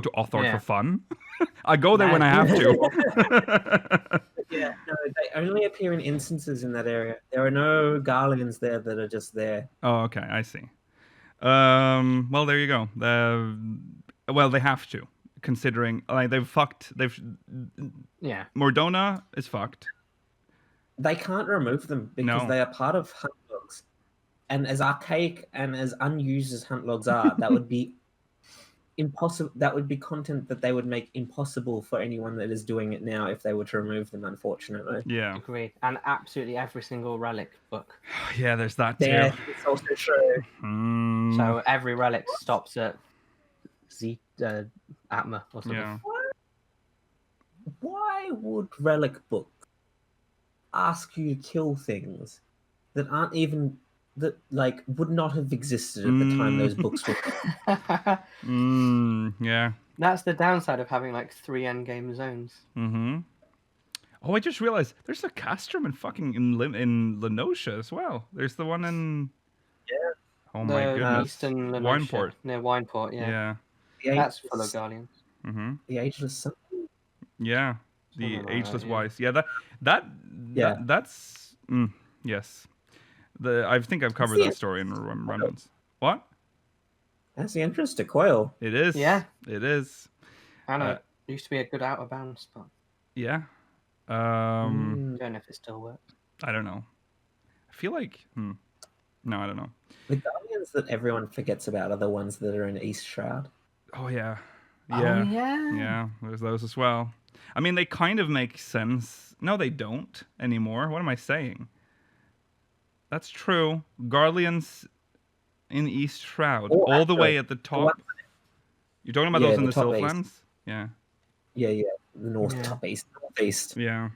[SPEAKER 1] to Althard for fun. I go there when I have to.
[SPEAKER 4] Yeah, no, they only appear in instances in that area. There are no Garleans there that are just there.
[SPEAKER 1] Oh, okay, I see. Well, there you go. Well, they have to, considering like Mordona is fucked.
[SPEAKER 4] They can't remove them because they are part of hunt logs, and as archaic and as unused as hunt logs are, that would be impossible. That would be content that they would make impossible for anyone that is doing it now if they were to remove them. Unfortunately,
[SPEAKER 1] yeah,
[SPEAKER 3] agreed. And absolutely every single relic book.
[SPEAKER 1] Yeah, there's that too.
[SPEAKER 4] Yeah, it's also true.
[SPEAKER 3] So every relic stops at Atma or something.
[SPEAKER 1] Yeah.
[SPEAKER 4] Why would relic books ask you to kill things that aren't even that would not have existed at the time those books were?
[SPEAKER 1] Yeah.
[SPEAKER 3] That's the downside of having like 3 endgame zones.
[SPEAKER 1] Mm-hmm. Oh, I just realized there's a castrum in Lenosha as well. There's the one in.
[SPEAKER 4] Yeah.
[SPEAKER 1] Oh my goodness.
[SPEAKER 3] Eastern Lenosha,
[SPEAKER 1] Wineport.
[SPEAKER 3] Near Wineport, yeah. That's full of Garleans.
[SPEAKER 1] Mm-hmm.
[SPEAKER 4] The Ageless Sun.
[SPEAKER 1] Yeah. The
[SPEAKER 3] Something like
[SPEAKER 1] Ageless
[SPEAKER 3] that, yeah.
[SPEAKER 1] Wise. Yeah, that's yes. I think I've covered that story in Remnants. What?
[SPEAKER 4] That's the entrance to Coil.
[SPEAKER 1] It is.
[SPEAKER 3] Yeah.
[SPEAKER 1] It is.
[SPEAKER 3] I know. It used to be a good out of bounds spot.
[SPEAKER 1] Yeah.
[SPEAKER 3] Don't know if it still works.
[SPEAKER 1] I don't know. I feel like no, I don't know.
[SPEAKER 4] The Guardians that everyone forgets about are the ones that are in East Shroud.
[SPEAKER 1] Oh yeah. Yeah.
[SPEAKER 3] Oh, yeah.
[SPEAKER 1] Yeah, there's those as well. I mean, they kind of make sense. No, they don't anymore. What am I saying? That's true. Garleans in East Shroud, all the way at the top. You're talking about those in the Southlands? Yeah.
[SPEAKER 4] Yeah. The northeast.
[SPEAKER 1] Yeah.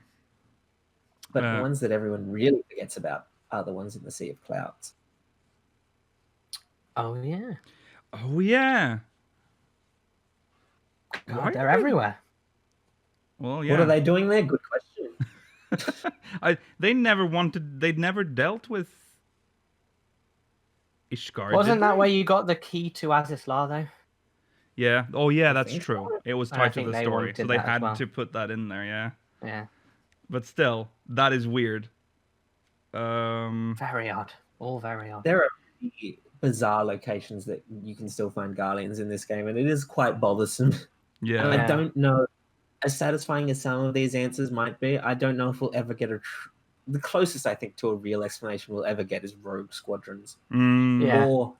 [SPEAKER 4] But the ones that everyone really forgets about are the ones in the Sea of Clouds.
[SPEAKER 3] Oh, yeah.
[SPEAKER 1] Oh, yeah.
[SPEAKER 3] God, they're everywhere.
[SPEAKER 1] Well, yeah.
[SPEAKER 4] What are they doing there? Good question.
[SPEAKER 1] They'd never dealt with Ishgard.
[SPEAKER 3] Wasn't that where you got the key to Azizlar, though?
[SPEAKER 1] Yeah. Oh, yeah, that's true. It was tied to the story, so they had to put that in there, yeah.
[SPEAKER 3] Yeah.
[SPEAKER 1] But still, that is weird.
[SPEAKER 3] Very odd. All very odd.
[SPEAKER 4] There are bizarre locations that you can still find Garleans in this game, and it is quite bothersome.
[SPEAKER 1] Yeah.
[SPEAKER 4] And I don't know, as satisfying as some of these answers might be, I don't know if we'll ever get the closest I think to a real explanation we'll ever get is rogue squadrons.
[SPEAKER 3] Yeah.
[SPEAKER 4] Or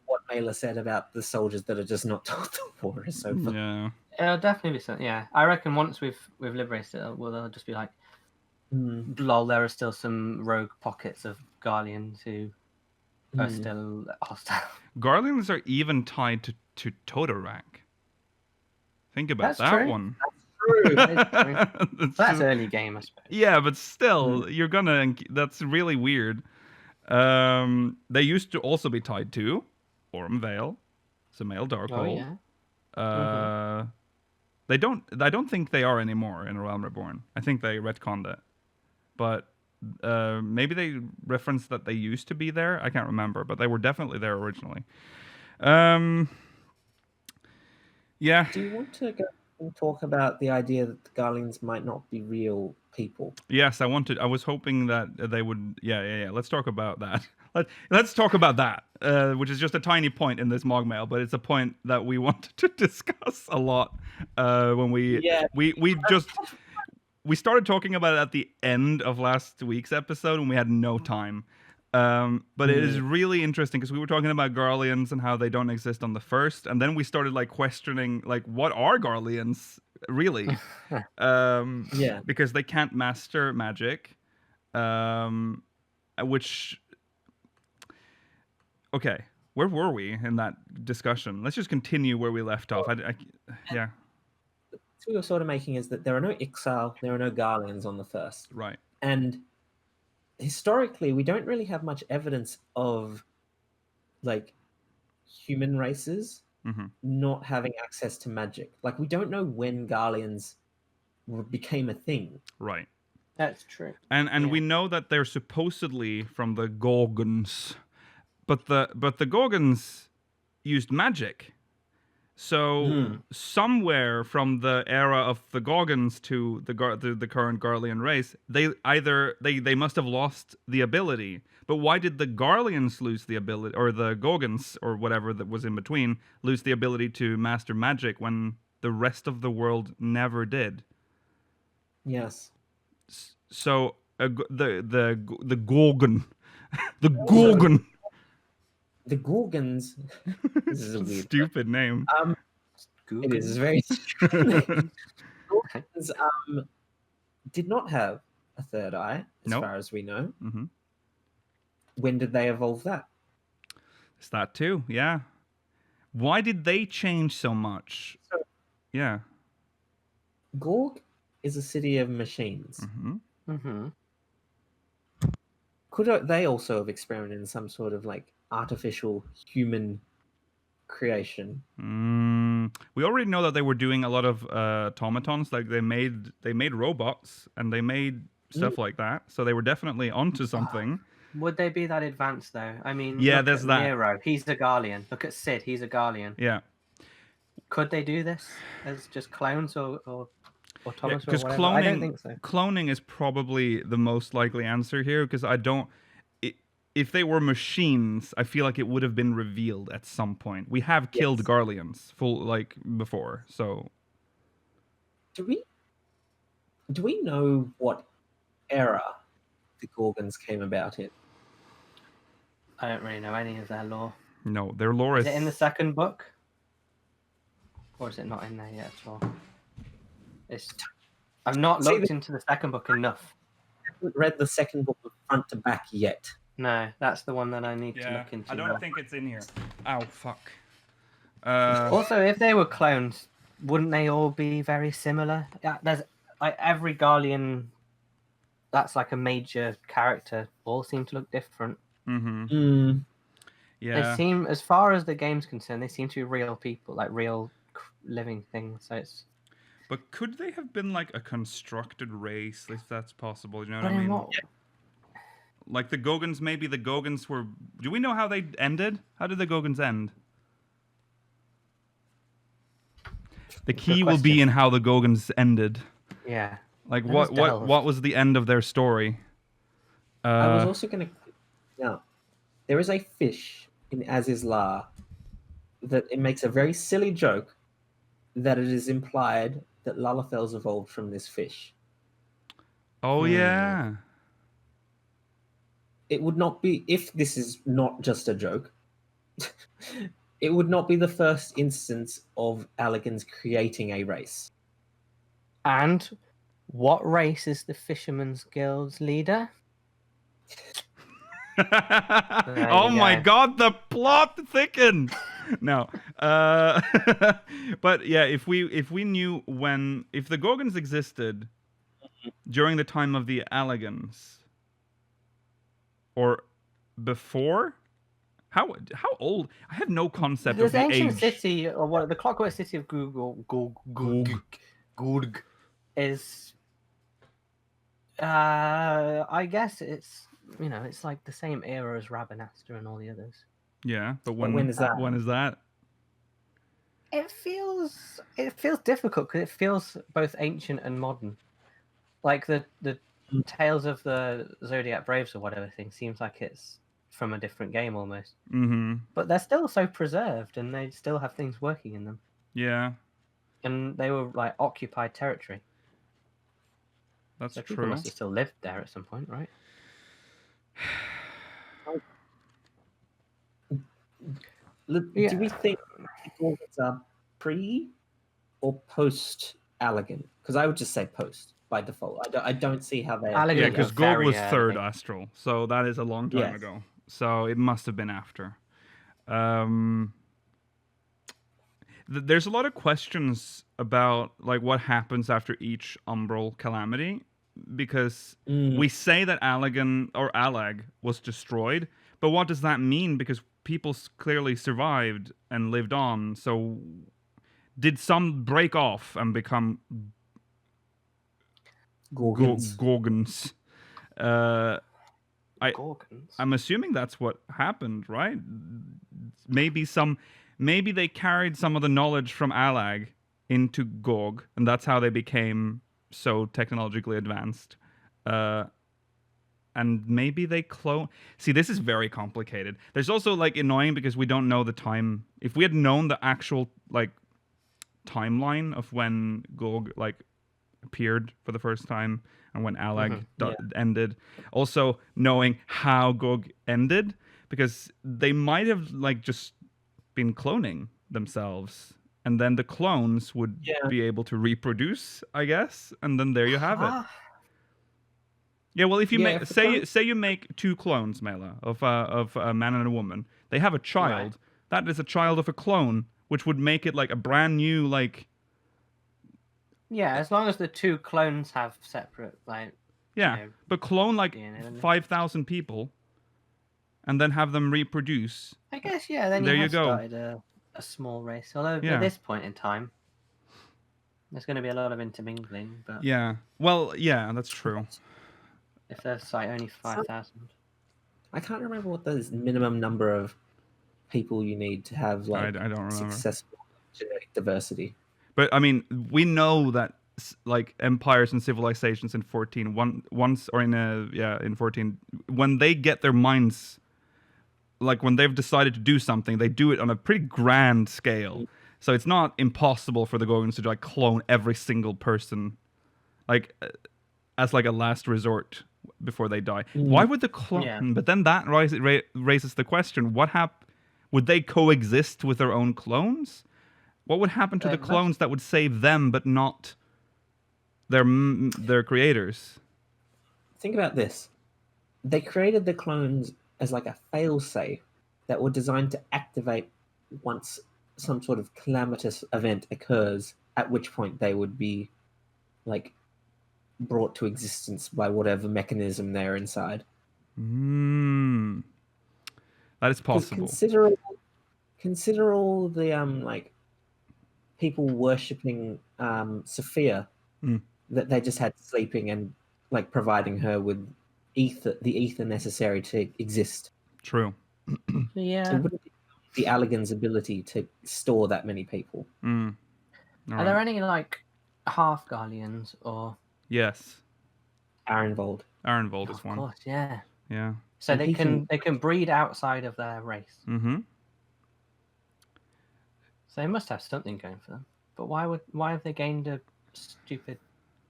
[SPEAKER 4] what Mela said about the soldiers that are just not told the war is so fun.
[SPEAKER 1] Yeah.
[SPEAKER 3] It'll definitely be something. Yeah, I reckon once we've liberated it, they'll just be like, lol, there are still some rogue pockets of Garleans who are
[SPEAKER 4] Mm.
[SPEAKER 3] still hostile.
[SPEAKER 1] Garleans are even tied to Totorak. Think about
[SPEAKER 3] That's
[SPEAKER 1] that
[SPEAKER 3] true.
[SPEAKER 1] one.
[SPEAKER 4] True.
[SPEAKER 1] It's
[SPEAKER 3] That's
[SPEAKER 1] just-
[SPEAKER 3] early game, I suppose.
[SPEAKER 1] Yeah, but still, you're gonna. That's really weird. They used to also be tied to Orm Vale, Samael Darkhold.
[SPEAKER 3] Oh yeah.
[SPEAKER 1] They don't. I don't think they are anymore in A Realm Reborn. I think they retconned it, but maybe they referenced that they used to be there. I can't remember, but they were definitely there originally. Yeah.
[SPEAKER 4] Do you want to go and talk about the idea that the Garleans might not be real people?
[SPEAKER 1] Yes, I wanted. I was hoping that they would. Yeah. Let's talk about that. Let's talk about that, which is just a tiny point in this Mogmail, but it's a point that we wanted to discuss a lot when we started talking about it at the end of last week's episode when we had no time. But it is really interesting because we were talking about Garleans and how they don't exist on the first, and then we started like questioning like what are Garleans really? Because they can't master magic, which. Okay, where were we in that discussion? Let's just continue where we left off. Yeah.
[SPEAKER 4] So we were sort of making is that there are no Ixal, there are no Garleans on the first.
[SPEAKER 1] Right.
[SPEAKER 4] And historically, we don't really have much evidence of like human races not having access to magic. Like we don't know when Garleans became a thing.
[SPEAKER 1] Right.
[SPEAKER 3] That's true.
[SPEAKER 1] And we know that they're supposedly from the Gorgons, but the Gorgons used magic. So somewhere from the era of the Gorgons to the current Garlean race, they must have lost the ability. But why did the Garleans lose the ability, or the Gorgons or whatever that was in between lose the ability to master magic when the rest of the world never did?
[SPEAKER 4] Yes.
[SPEAKER 1] So the Gorgon, the Gorgon.
[SPEAKER 4] The Gorgons. This is a weird
[SPEAKER 1] stupid name.
[SPEAKER 4] It is very strange. Gorgons did not have a third eye, as far as we know.
[SPEAKER 1] Mm-hmm.
[SPEAKER 4] When did they evolve that?
[SPEAKER 1] It's that too, yeah. Why did they change so much? Yeah.
[SPEAKER 4] Gorg is a city of machines. Could they also have experimented in some sort of like artificial human creation?
[SPEAKER 1] We already know that they were doing a lot of automatons. Like they made robots and they made stuff like that. So they were definitely onto something.
[SPEAKER 3] Would they be that advanced though? I mean,
[SPEAKER 1] yeah,
[SPEAKER 3] look
[SPEAKER 1] there's
[SPEAKER 3] at
[SPEAKER 1] that.
[SPEAKER 3] Nero, he's a Garlean. Look at Sid, he's a Garlean.
[SPEAKER 1] Yeah.
[SPEAKER 3] Could they do this as just clones or automatons?
[SPEAKER 1] Because
[SPEAKER 3] I don't think so.
[SPEAKER 1] Cloning is probably the most likely answer here. Because I don't. If they were machines, I feel like it would have been revealed at some point. We have killed Garleans before, so.
[SPEAKER 4] Do we know what era the Gorgons came about in?
[SPEAKER 3] I don't really know any of their lore.
[SPEAKER 1] No, their lore
[SPEAKER 3] is it in the second book? Or is it not in there yet at all? I've not looked into the second book enough.
[SPEAKER 4] I haven't read the second book front to back yet.
[SPEAKER 3] No, that's the one that I need to look into.
[SPEAKER 1] I don't think it's in here. Ow, fuck.
[SPEAKER 3] Also, if they were clones, wouldn't they all be very similar? There's like every Garlean that's like a major character all seem to look different.
[SPEAKER 1] Yeah.
[SPEAKER 3] They seem, as far as the game's concerned, they seem to be real people, like real living things. So it's.
[SPEAKER 1] But could they have been like a constructed race, if that's possible? You know what
[SPEAKER 3] But
[SPEAKER 1] I mean?
[SPEAKER 3] what?
[SPEAKER 1] Like the Gogans, maybe the Gogans were. Do we know how they ended? How did the Gogans end? The key will be in how the Gogans ended.
[SPEAKER 3] Yeah.
[SPEAKER 1] Like what was the end of their story?
[SPEAKER 4] I was also going to. Now, there is a fish in Aziz's La that it makes a very silly joke that it is implied that Lalafels evolved from this fish.
[SPEAKER 1] Oh yeah.
[SPEAKER 4] It would not be, if this is not just a joke, it would not be the first instance of Allagans creating a race.
[SPEAKER 3] And What race is the Fisherman's Guild's leader?
[SPEAKER 1] Oh
[SPEAKER 3] you
[SPEAKER 1] my
[SPEAKER 3] go.
[SPEAKER 1] god, the plot thickens. No, but yeah, if we knew if the Gorgons existed during the time of the Allagans or before, how old? I have no concept
[SPEAKER 3] This
[SPEAKER 1] of the
[SPEAKER 3] ancient
[SPEAKER 1] age.
[SPEAKER 3] city, or what the clockwork city of Gurg is. I guess it's it's like the same era as Rabanastre and all the others.
[SPEAKER 1] Yeah, but
[SPEAKER 4] when is that?
[SPEAKER 1] When is that?
[SPEAKER 3] It feels difficult because it feels both ancient and modern. Like the Tales of the Zodiac Braves or whatever thing seems like it's from a different game almost.
[SPEAKER 1] Mm-hmm.
[SPEAKER 3] But they're still so preserved and they still have things working in them.
[SPEAKER 1] Yeah,
[SPEAKER 3] And they were like occupied territory.
[SPEAKER 1] that's
[SPEAKER 3] So people
[SPEAKER 1] true.
[SPEAKER 3] must have still lived there at some point, right?
[SPEAKER 4] Do we think the Gorgons are pre or post Allagan? Because I would just say post by default. I don't see how they are.
[SPEAKER 3] Allagan
[SPEAKER 1] Yeah,
[SPEAKER 3] are
[SPEAKER 1] because Gorg
[SPEAKER 3] very
[SPEAKER 1] was
[SPEAKER 3] early.
[SPEAKER 1] third astral, so that is a long time
[SPEAKER 4] Yes.
[SPEAKER 1] ago. So it must have been after. There's a lot of questions about like what happens after each umbral calamity, because we say that Allagan or Allag was destroyed, but what does that mean? Because people clearly survived and lived on. So did some break off and become
[SPEAKER 4] Gorgons.
[SPEAKER 1] Gorgons?
[SPEAKER 3] Gorgons.
[SPEAKER 1] I'm assuming that's what happened, right? Maybe they carried some of the knowledge from Allag into Gorg, and that's how they became so technologically advanced. And maybe they clone. See, this is very complicated. There's also like annoying because we don't know the time. If we had known the actual like timeline of when Gorg like appeared for the first time and when Allag ended, also knowing how Gorg ended, because they might have like just been cloning themselves, and then the clones would be able to reproduce, I guess, and then there you have it. Yeah, well, if you make say you make two clones, Mela, of a man and a woman, they have a child.
[SPEAKER 3] Right.
[SPEAKER 1] That is a child of a clone, which would make it like a brand new like.
[SPEAKER 3] Yeah, as long as the two clones have separate like.
[SPEAKER 1] Yeah, but clone like
[SPEAKER 3] DNA.
[SPEAKER 1] 5,000 people, and then have them reproduce.
[SPEAKER 3] I guess Then
[SPEAKER 1] There
[SPEAKER 3] you
[SPEAKER 1] you
[SPEAKER 3] have
[SPEAKER 1] go.
[SPEAKER 3] started a small race. Although at this point in time, there's going to be a lot of intermingling. But
[SPEAKER 1] Yeah, well, yeah, that's true.
[SPEAKER 3] if there's like only 5,000,
[SPEAKER 4] I can't remember what the minimum number of people you need to have like
[SPEAKER 1] I don't remember.
[SPEAKER 4] successful genetic diversity.
[SPEAKER 1] But I mean, we know that like empires and civilizations in 14 once or in 14, when they get their minds, like when they've decided to do something, they do it on a pretty grand scale. So it's not impossible for the Gorgons to like clone every single person, like as like a last resort before they die. Why would the clone?
[SPEAKER 3] Yeah.
[SPEAKER 1] But then that raises the question: would they coexist with their own clones? What would happen to the clones that would save them, but not their creators?
[SPEAKER 4] Think about this. They created the clones as like a failsafe that were designed to activate once some sort of calamitous event occurs, at which point they would be like brought to existence by whatever mechanism they're inside.
[SPEAKER 1] That is possible.
[SPEAKER 4] Consider all the like people worshipping Sophia that they just had sleeping and like providing her with the ether necessary to exist.
[SPEAKER 1] True.
[SPEAKER 3] yeah.
[SPEAKER 4] It wouldn't be the Allagan's ability to store that many people.
[SPEAKER 3] Are there any like half Garleans or?
[SPEAKER 1] Yes.
[SPEAKER 4] Arenvold.
[SPEAKER 1] Arenvold is
[SPEAKER 3] Of
[SPEAKER 1] one.
[SPEAKER 3] course, yeah.
[SPEAKER 1] Yeah.
[SPEAKER 3] So
[SPEAKER 4] And
[SPEAKER 3] they can breed outside of their race.
[SPEAKER 1] Mm-hmm.
[SPEAKER 3] So they must have something going for them. But why have they gained a stupid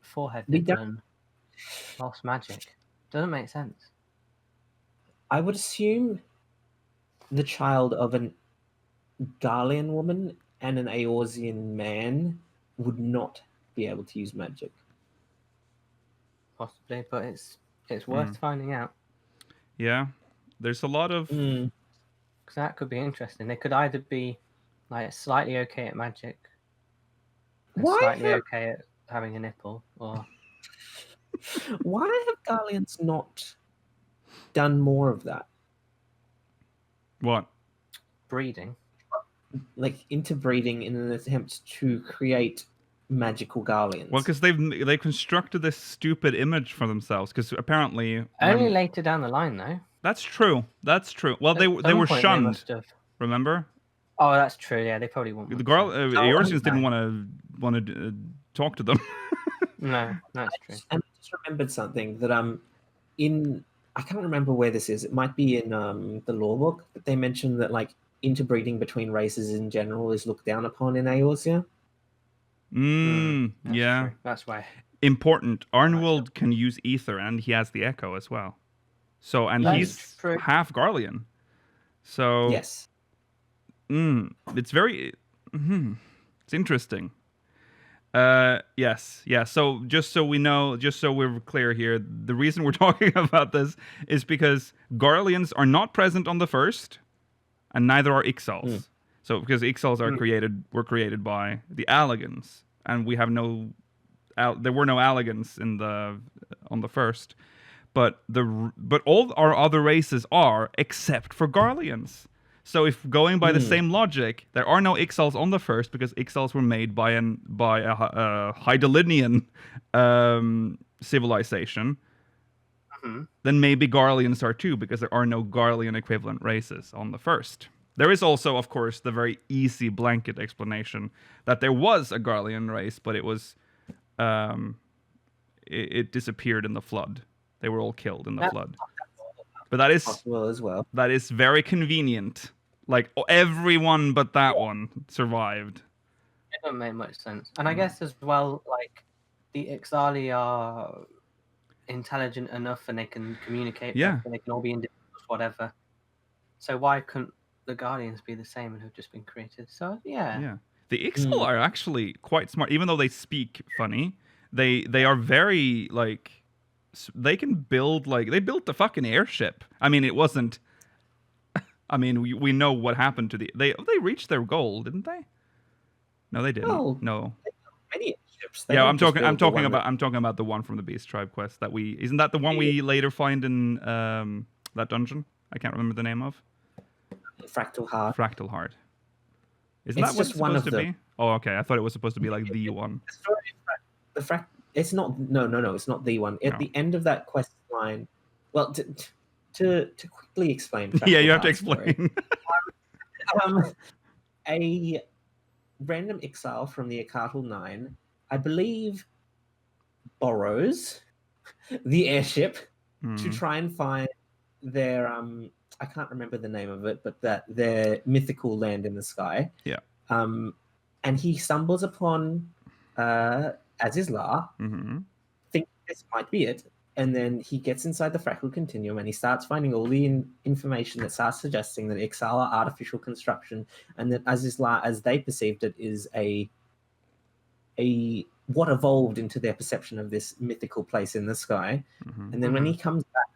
[SPEAKER 3] forehead
[SPEAKER 4] We
[SPEAKER 3] nipple
[SPEAKER 4] don't-
[SPEAKER 3] and lost magic? Doesn't make sense.
[SPEAKER 4] I would assume the child of an Garlean woman and an Eorzean man would not be able to use magic.
[SPEAKER 3] possibly, but it's worth finding out.
[SPEAKER 1] Yeah, there's a lot of.
[SPEAKER 3] Because that could be interesting. They could either be like slightly okay at magic, and slightly okay at having a nipple, or
[SPEAKER 4] Why have Garleans not done more of that?
[SPEAKER 1] What?
[SPEAKER 3] breeding.
[SPEAKER 4] Like interbreeding in an attempt to create magical Garleans.
[SPEAKER 1] Well, because they've constructed this stupid image for themselves. Because apparently,
[SPEAKER 3] Only later down the line, though.
[SPEAKER 1] that's true. That's true. Well, they
[SPEAKER 3] At
[SPEAKER 1] were
[SPEAKER 3] some point,
[SPEAKER 1] shunned.
[SPEAKER 3] must have...
[SPEAKER 1] Remember?
[SPEAKER 3] Oh, that's true. Yeah, they probably won't.
[SPEAKER 1] The Eorzeans didn't want to talk to them.
[SPEAKER 3] No, that's true.
[SPEAKER 4] And I just remembered something that I can't remember where this is. It might be in the law book, but they mentioned that like interbreeding between races in general is looked down upon in Eorzea.
[SPEAKER 1] Yeah.
[SPEAKER 3] True. That's why.
[SPEAKER 1] Important. Arnwold can use ether, and he has the echo as well. So, and he's half Garlean. So
[SPEAKER 4] Yes.
[SPEAKER 1] It's very. It's interesting. Yes. Yeah. So just so we know, just so we're clear here, the reason we're talking about this is because Garleans are not present on the first, and neither are Ixals. So because Ixals were created by the Allagans, and we have there were no Allagans on the first, but all our other races are except for Garleans. So if going by the same logic, there are no Ixals on the first because Ixals were made by a Hydaelinian civilization. Then maybe Garleans are too because there are no Garlean equivalent races on the first. There is also, of course, the very easy blanket explanation that there was a Garlean race, but it was it disappeared in the flood. They were all killed in the flood. But that is
[SPEAKER 4] possible as well.
[SPEAKER 1] That is very convenient. Like everyone but that one survived.
[SPEAKER 3] It doesn't make much sense. And I guess as well, like the Ixali are intelligent enough and they can communicate.
[SPEAKER 1] Yeah.
[SPEAKER 3] And they can all be individuals, whatever. So why couldn't the Guardians be the same and have just been created? So yeah.
[SPEAKER 1] Yeah. The Ixal are actually quite smart, even though they speak funny. They are very like. They can build they built the fucking airship. I mean, it wasn't. I mean, we know what happened to they reached their goal, didn't they? No, they didn't. No.
[SPEAKER 4] Many ships.
[SPEAKER 1] Yeah, I'm talking about the one from the Beast Tribe quest that isn't that the one we later find in that dungeon? I can't remember the name of.
[SPEAKER 4] Fractal Heart.
[SPEAKER 1] Fractal Heart. Isn't that what it's supposed to be? Oh, okay. I thought it was supposed to be like the one.
[SPEAKER 4] It's not. No. It's not the one. At the end of that quest line, well, to quickly explain.
[SPEAKER 1] Yeah, you have to explain.
[SPEAKER 4] A random exile from the Akatal 9, I believe, borrows the airship to try and find their I can't remember the name of it, but their mythical land in the sky.
[SPEAKER 1] Yeah.
[SPEAKER 4] And he stumbles upon Azizlar, think this might be it, and then he gets inside the fractal continuum and he starts finding all the information that starts suggesting that Ixal are artificial construction, and that Azizlar, as they perceived it, is a what evolved into their perception of this mythical place in the sky. And then when he comes back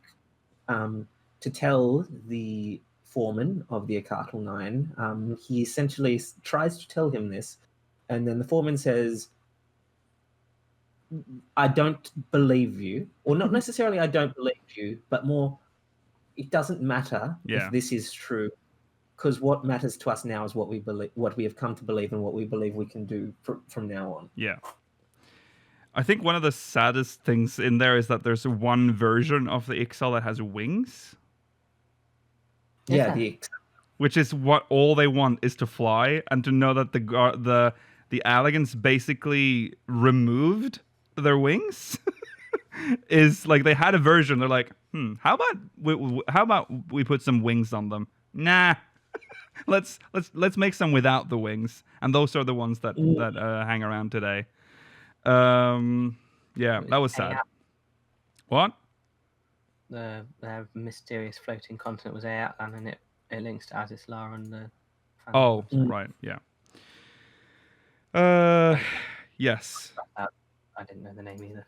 [SPEAKER 4] to tell the foreman of the Akatal 9, he essentially tries to tell him this, and then the foreman says, I don't believe you, or not necessarily I don't believe you, but more, it doesn't matter if this is true, because what matters to us now is what we believe, what we have come to believe, and what we believe we can do from now on.
[SPEAKER 1] Yeah. I think one of the saddest things in there is that there's one version of the Ixal that has wings.
[SPEAKER 4] Yeah,
[SPEAKER 1] which is what all they want is to fly, and to know that the Allagans basically removed their wings is like they had a version. They're like, how about we put some wings on them? Nah, let's make some without the wings, and those are the ones that hang around today. Yeah, that was sad. What?
[SPEAKER 3] The mysterious floating continent was Ayatlan, and it links to Azizlar and the.
[SPEAKER 1] Oh, right, yeah. Yes.
[SPEAKER 3] I didn't know the name either.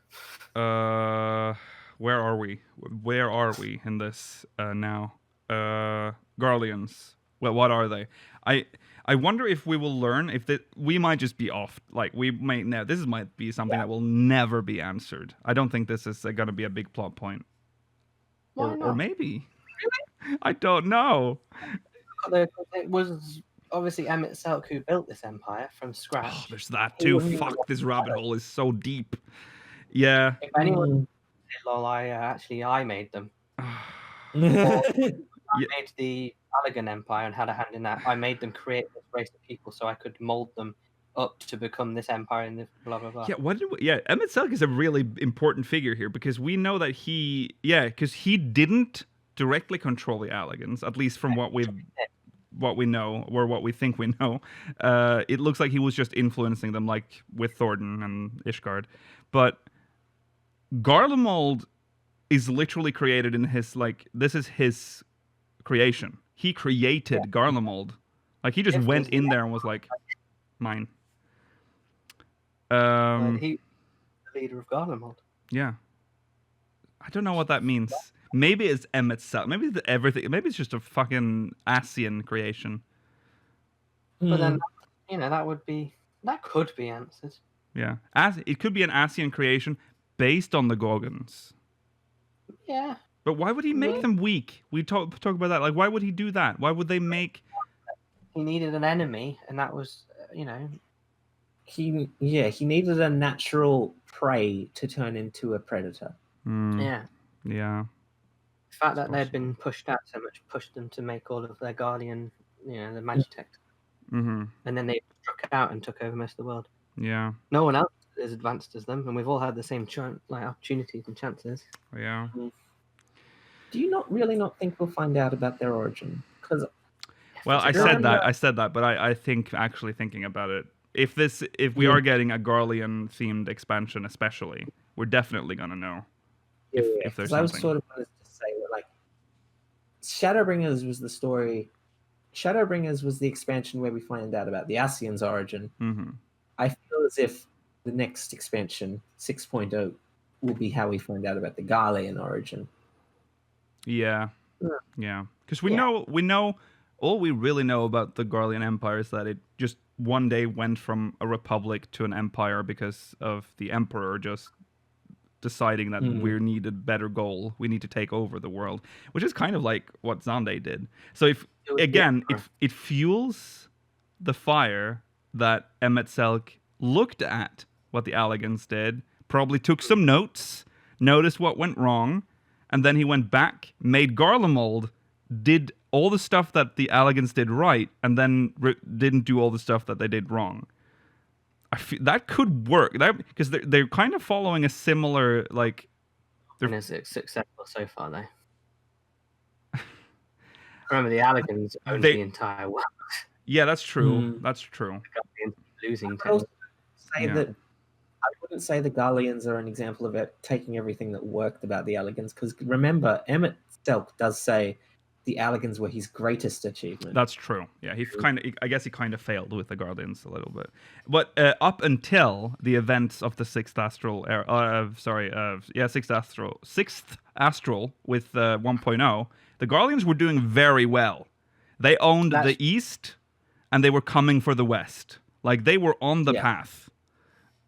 [SPEAKER 1] Where are we? Where are we in this now? Garleans. Well, what are they? I wonder if we will learn if we might just be off. Like we might now. This might be something that will never be answered. I don't think this is going to be a big plot point.
[SPEAKER 3] Why not?
[SPEAKER 1] Or maybe. Really? I don't know.
[SPEAKER 3] It was obviously Emmett Selk who built this empire from scratch.
[SPEAKER 1] Oh, there's that too. Fuck, this rabbit hole is so deep. Yeah.
[SPEAKER 3] If anyone said, lol, I made them. I made the Allagan Empire and had a hand in that. I made them create this race of people so I could mold them up to become this empire and this blah blah blah.
[SPEAKER 1] Yeah, Emmett Selk is a really important figure here because we know that he didn't directly control the Allagans, at least from what we know or what we think we know. It looks like he was just influencing them, like with Thornton and Ishgard. But Garlemald is literally created in his this is his creation. He created Garlemald. Like he just went in there and was like, mine.
[SPEAKER 3] He's the leader of Garlemald.
[SPEAKER 1] Yeah. I don't know what that means. Maybe it's Emmett Selk. Maybe it's everything. Maybe it's just a fucking Asian creation.
[SPEAKER 3] But then, that could be answered.
[SPEAKER 1] Yeah, it could be an Asian creation based on the Gorgons.
[SPEAKER 3] Yeah.
[SPEAKER 1] But why would he make them weak? We talk about that. Like, why would he do that? Why would they make?
[SPEAKER 3] He needed an enemy, and that was,
[SPEAKER 4] He needed a natural prey to turn into a predator.
[SPEAKER 3] Yeah.
[SPEAKER 1] Yeah.
[SPEAKER 3] The fact that they'd been pushed out so much pushed them to make all of their Garlean, the Magitech.
[SPEAKER 1] Mm-hmm.
[SPEAKER 3] And then they struck out and took over most of the world.
[SPEAKER 1] Yeah.
[SPEAKER 3] No one else is as advanced as them, and we've all had the same opportunities and chances.
[SPEAKER 1] Yeah.
[SPEAKER 4] Do you not think we'll find out about their origin? Because
[SPEAKER 1] I said that, but I think actually thinking about it, if we are getting a Garlean themed expansion, especially, we're definitely gonna know. If there's something.
[SPEAKER 4] I was sort of wanted to say that, Shadowbringers was the story. Shadowbringers was the expansion where we find out about the Asians' origin.
[SPEAKER 1] Mm-hmm.
[SPEAKER 4] I feel as if the next expansion, 6.0, will be how we find out about the Garlean origin.
[SPEAKER 1] Yeah. Because we know all we really know about the Garlean Empire is that it just one day went from a republic to an empire because of the emperor just deciding that we need a better goal. We need to take over the world, which is kind of like what Zande did. So it fuels the fire that Emmett Selk looked at what the Allagans did, probably took some notes, noticed what went wrong, and then he went back, made Garlemald, did all the stuff that the Allagans did right, and then didn't do all the stuff that they did wrong. That could work, because they're kind of following a similar
[SPEAKER 3] And is it successful so far, though? Remember, the Allagans owned the entire world.
[SPEAKER 1] Yeah, that's true. That's true.
[SPEAKER 3] Losing
[SPEAKER 4] I wouldn't say the Garleans are an example of it taking everything that worked about the Allagans, because remember, Emmett Selk does say the Allagans were his greatest achievement.
[SPEAKER 1] That's true. Yeah, I guess he kind of failed with the Guardians a little bit. But up until the events of the Sixth Astral Sixth Astral with 1.0, the Guardians were doing very well. They owned the East, and they were coming for the West. Like, they were on the path.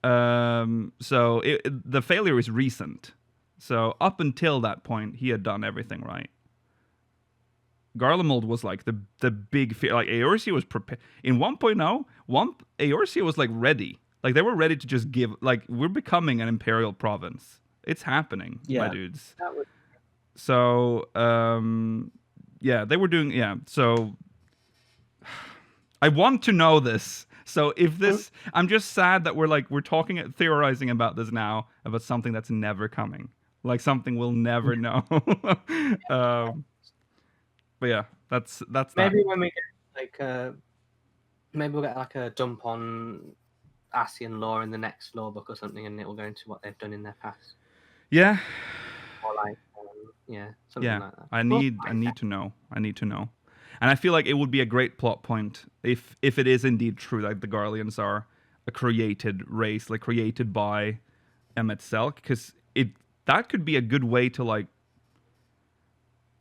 [SPEAKER 1] So the failure is recent. So up until that point, he had done everything right. Garlemald was like the big fear. Like, Eorzea was prepared in 1.0. Eorzea was like ready. Like, they were ready to just give. Like, we're becoming an imperial province. It's happening, my dudes. So they were doing. Yeah. So I want to know this. So if this, I'm just sad that we're theorizing about this now, about something that's never coming, like something we'll never know. But yeah, that's
[SPEAKER 3] maybe when we get maybe we'll get like a dump on Asian law in the next law book or something, and it will go into what they've done in their past.
[SPEAKER 1] Yeah.
[SPEAKER 3] Or something like that.
[SPEAKER 1] I need to know. And I feel like it would be a great plot point if it is indeed true that the Garleans are a created race, like created by Emet-Selch, because that could be a good way to like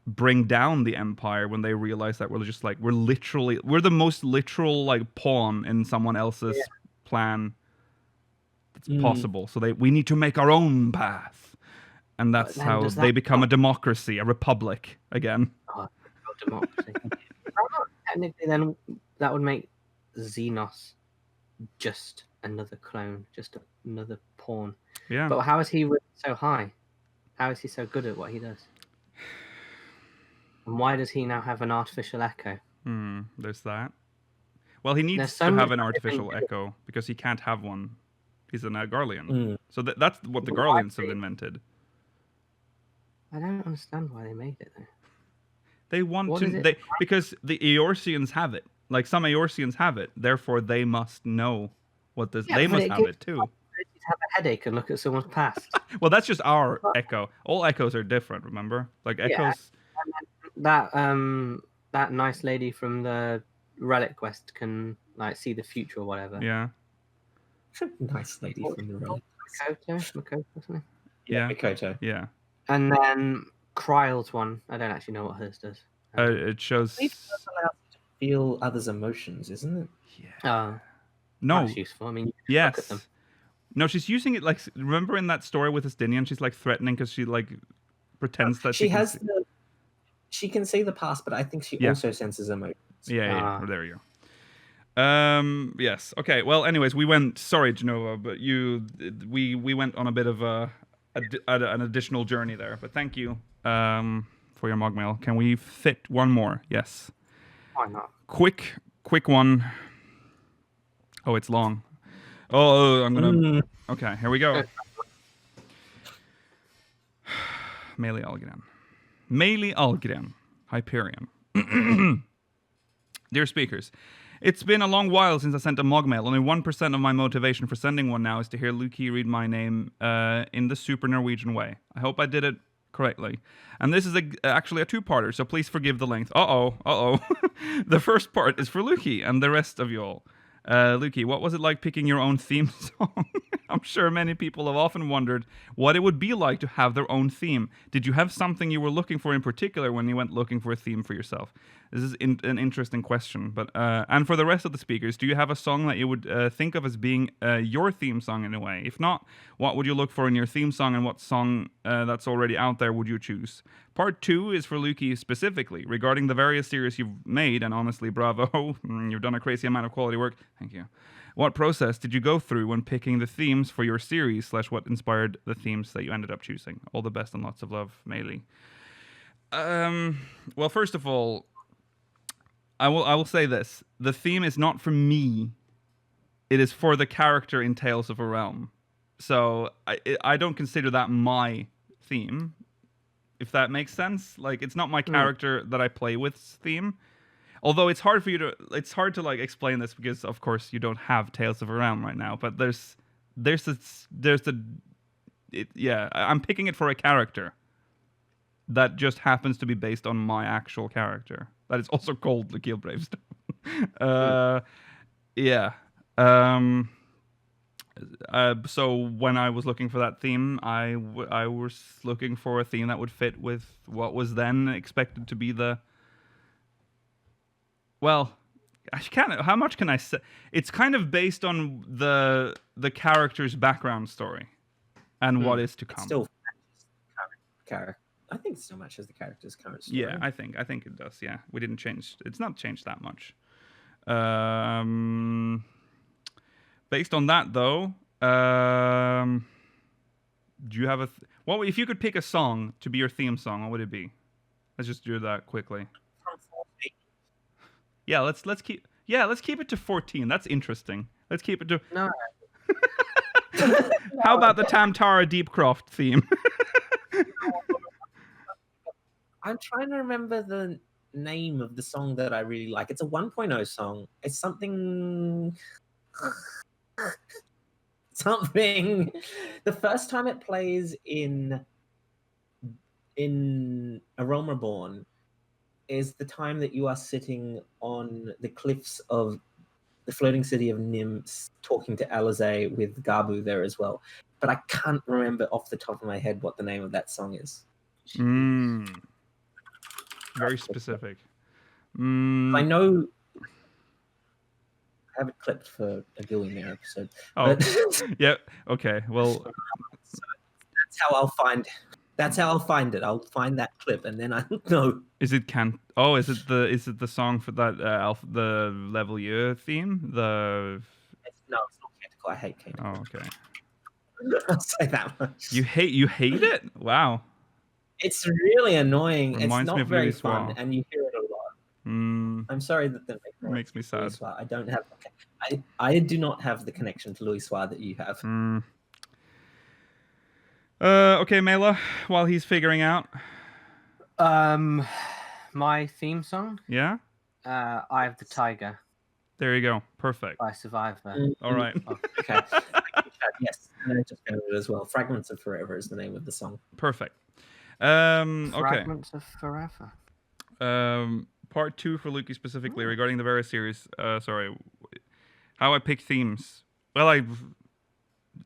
[SPEAKER 1] bring down the Empire when they realize that we're just like we're the most literal like pawn in someone else's plan that's possible. So we need to make our own path, and that's how they become a democracy, a republic again.
[SPEAKER 3] Oh, democracy. Technically, then that would make Xenos just another clone, just another pawn.
[SPEAKER 1] Yeah.
[SPEAKER 3] But how is he so high? How is he so good at what he does? And why does he now have an artificial echo?
[SPEAKER 1] There's that. Well, he needs to have an artificial echo because he can't have one. He's a Garlean. So that's what the Garleans have invented.
[SPEAKER 3] I don't understand why they made it though.
[SPEAKER 1] They want because the Eorzeans have it. Like some Eorzeans have it. Therefore, they must know what this. They must have it too.
[SPEAKER 3] Have a headache and look at someone's past.
[SPEAKER 1] Well, that's just our echo. All echoes are different. Remember, like echoes.
[SPEAKER 3] That nice lady from the Relic Quest can like see the future or whatever.
[SPEAKER 1] Yeah.
[SPEAKER 4] Nice lady from the Relic.
[SPEAKER 3] Makoto, something.
[SPEAKER 1] Yeah.
[SPEAKER 4] Makoto.
[SPEAKER 1] Yeah.
[SPEAKER 3] And then Kryle's one, I don't actually know what hers does.
[SPEAKER 1] It shows.
[SPEAKER 4] It's allowed to feel others' emotions, isn't it?
[SPEAKER 1] Yeah. No.
[SPEAKER 3] That's useful. I mean, you can look at them.
[SPEAKER 1] No, she's using it like. Remember in that story with Estinien, she's like threatening because she like pretends that
[SPEAKER 4] she has. She can see the past, but I think she also senses emotions.
[SPEAKER 1] Yeah. There you go. Yes. Okay. Well, anyways, we went. Sorry, Genova, but we went on a bit of an additional journey there. But thank you for your Mogmail. Can we fit one more? Yes.
[SPEAKER 3] Why not?
[SPEAKER 1] Quick one. Oh, it's long. Oh, I'm gonna. Okay, here we go. Melee Algren. Hyperion. Dear speakers, it's been a long while since I sent a Mogmail. Only 1% of my motivation for sending one now is to hear Luki read my name in the super Norwegian way. I hope I did it correctly. And this is actually a two-parter, so please forgive the length. Uh-oh. The first part is for Luki and the rest of you all. Luki, what was it like picking your own theme song? I'm sure many people have often wondered what it would be like to have their own theme. Did you have something you were looking for in particular when you went looking for a theme for yourself? This is an interesting question. But and for the rest of the speakers, do you have a song that you would think of as being your theme song in a way? If not, what would you look for in your theme song, and what song that's already out there would you choose? Part 2 is for Luki specifically, regarding the various series you've made, and honestly, bravo, you've done a crazy amount of quality work. Thank you. What process did you go through when picking the themes for your series / what inspired the themes that you ended up choosing? All the best and lots of love, Melee. Well, first of all, I will say this. The theme is not for me. It is for the character in Tales of a Realm. So I don't consider that my theme, if that makes sense. Like, it's not my character that I play with's theme. Although it's hard to like explain this because of course you don't have Tales of a Realm right now. But I'm picking it for a character that just happens to be based on my actual character. That is also called the Kill Bravestone. So when I was looking for that theme, I was looking for a theme that would fit with what was then expected to be the. Well, how much can I say? It's kind of based on the character's background story and what is to come.
[SPEAKER 4] It's still character. I think it still matches the character's current story.
[SPEAKER 1] Yeah, I think it does. Yeah, we didn't change. It's not changed that much. Based on that, though, do you have well, if you could pick a song to be your theme song, what would it be? Let's just do that quickly. Yeah, let's keep it to 14. That's interesting. Let's keep it to.
[SPEAKER 3] No.
[SPEAKER 1] How about the Tamtara Deepcroft theme?
[SPEAKER 4] I'm trying to remember the name of the song that I really like. It's a 1.0 song. It's something. The first time it plays in A Realm Reborn is the time that you are sitting on the cliffs of the floating city of Nim talking to Alizé with Gabu there as well. But I can't remember off the top of my head what the name of that song is.
[SPEAKER 1] Very specific.
[SPEAKER 4] I know I have it clipped for a billionaire episode.
[SPEAKER 1] Oh,
[SPEAKER 4] But
[SPEAKER 1] yeah. Okay. Well,
[SPEAKER 4] that's how I'll find. That's how I'll find it. I'll find that clip, and then I'll know.
[SPEAKER 1] is it Oh, is it the song for that the Level U theme?
[SPEAKER 4] No, it's not Canticle. I hate Canticle.
[SPEAKER 1] Oh, okay.
[SPEAKER 4] I'll say that much.
[SPEAKER 1] You hate it? Wow.
[SPEAKER 4] It's really annoying.
[SPEAKER 1] Reminds
[SPEAKER 4] It's
[SPEAKER 1] me
[SPEAKER 4] not
[SPEAKER 1] of
[SPEAKER 4] very
[SPEAKER 1] Louis
[SPEAKER 4] fun,
[SPEAKER 1] Suave.
[SPEAKER 4] and you hear it a lot. I'm sorry that the
[SPEAKER 1] Makes me sad.
[SPEAKER 4] I don't have. I do not have the connection to Louis Suave that you have.
[SPEAKER 1] Okay, Mela, while he's figuring out.
[SPEAKER 3] My theme song,
[SPEAKER 1] Yeah?
[SPEAKER 3] Eye of the Tiger
[SPEAKER 1] There you go. Perfect.
[SPEAKER 3] by Survivor.
[SPEAKER 1] All right.
[SPEAKER 3] Oh, okay.
[SPEAKER 4] Yes, I just found it as well. Fragments of Forever is the name of the song.
[SPEAKER 1] Perfect. Okay.
[SPEAKER 3] Fragments of Forever.
[SPEAKER 1] Part 2 for Lukey specifically regarding the various series. Sorry. How I pick themes. Well,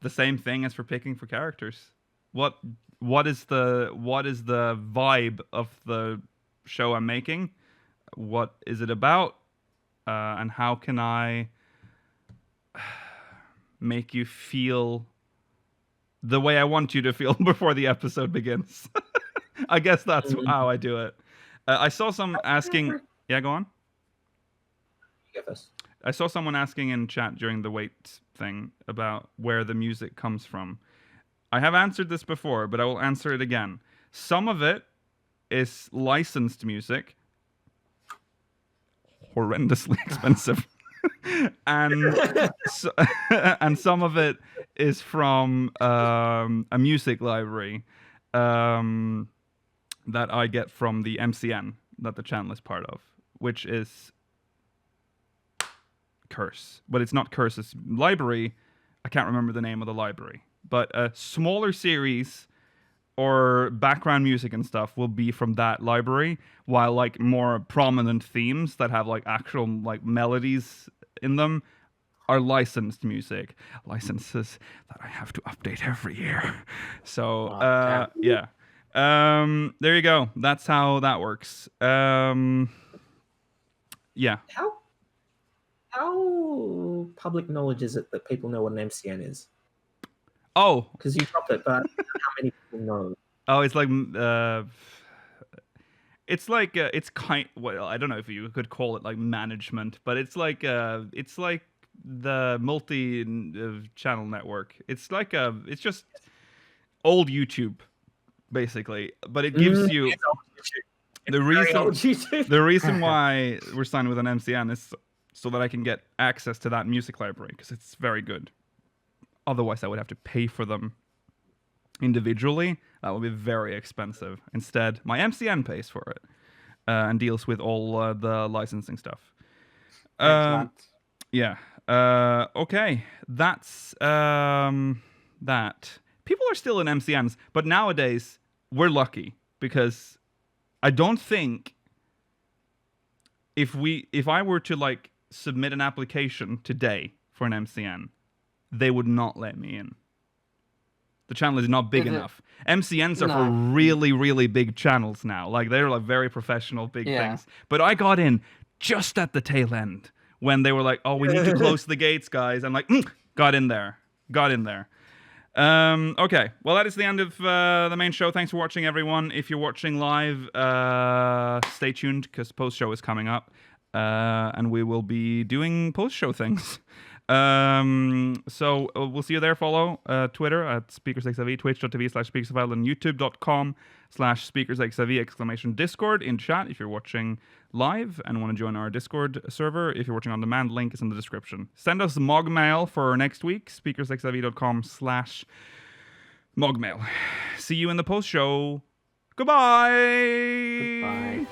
[SPEAKER 1] the same thing as for picking for characters. What is the vibe of the show I'm making? What is it about? And how can I make you feel the way I want you to feel before the episode begins? I guess that's how I do it. I saw some asking. Yeah, go on.
[SPEAKER 4] You go first.
[SPEAKER 1] I saw someone asking in chat during the wait thing about where the music comes from. I have answered this before, but I will answer it again. Some of it is licensed music, horrendously expensive, and and some of it is from a music library that I get from the MCN that the channel is part of, which is Curse, but it's not Curse's library. I can't remember the name of the library, but a smaller series or background music and stuff will be from that library, while like more prominent themes that have like actual like melodies in them are licensed music, licenses that I have to update every year. So yeah, there you go. That's how that works. Yeah.
[SPEAKER 4] How public knowledge is it that people know what an MCN is?
[SPEAKER 1] Oh,
[SPEAKER 4] Because you drop it, but how many people know?
[SPEAKER 1] oh, it's like it's kind. Well, I don't know if you could call it like management, but it's like the multi-channel network. It's like it's just old YouTube, basically. But it gives you the reason why we're signed with an MCN is so that I can get access to that music library because it's very good. Otherwise, I would have to pay for them individually. That would be very expensive. Instead, my MCN pays for it and deals with all the licensing stuff. Yeah. Okay. That's that. People are still in MCNs, but nowadays we're lucky because I don't think if I were to like submit an application today for an MCN, they would not let me in. The channel is not big enough. MCNs are for really, really big channels now. Like they're like very professional, big things. But I got in just at the tail end when they were like, "Oh, we need to close the gates, guys." I'm like, got in there. Okay, well, that is the end of the main show. Thanks for watching, everyone. If you're watching live, stay tuned because post-show is coming up. And we will be doing post-show things. So we'll see you there. Follow Twitter at SpeakersXIV, twitch.tv/SpeakersXIV, and youtube.com/SpeakersXIV ! Discord in chat if you're watching live and want to join our Discord server. If you're watching on demand, link is in the description. Send us mogmail for next week, speakersxiv.com/mogmail. See you in the post-show. Goodbye!
[SPEAKER 3] Goodbye.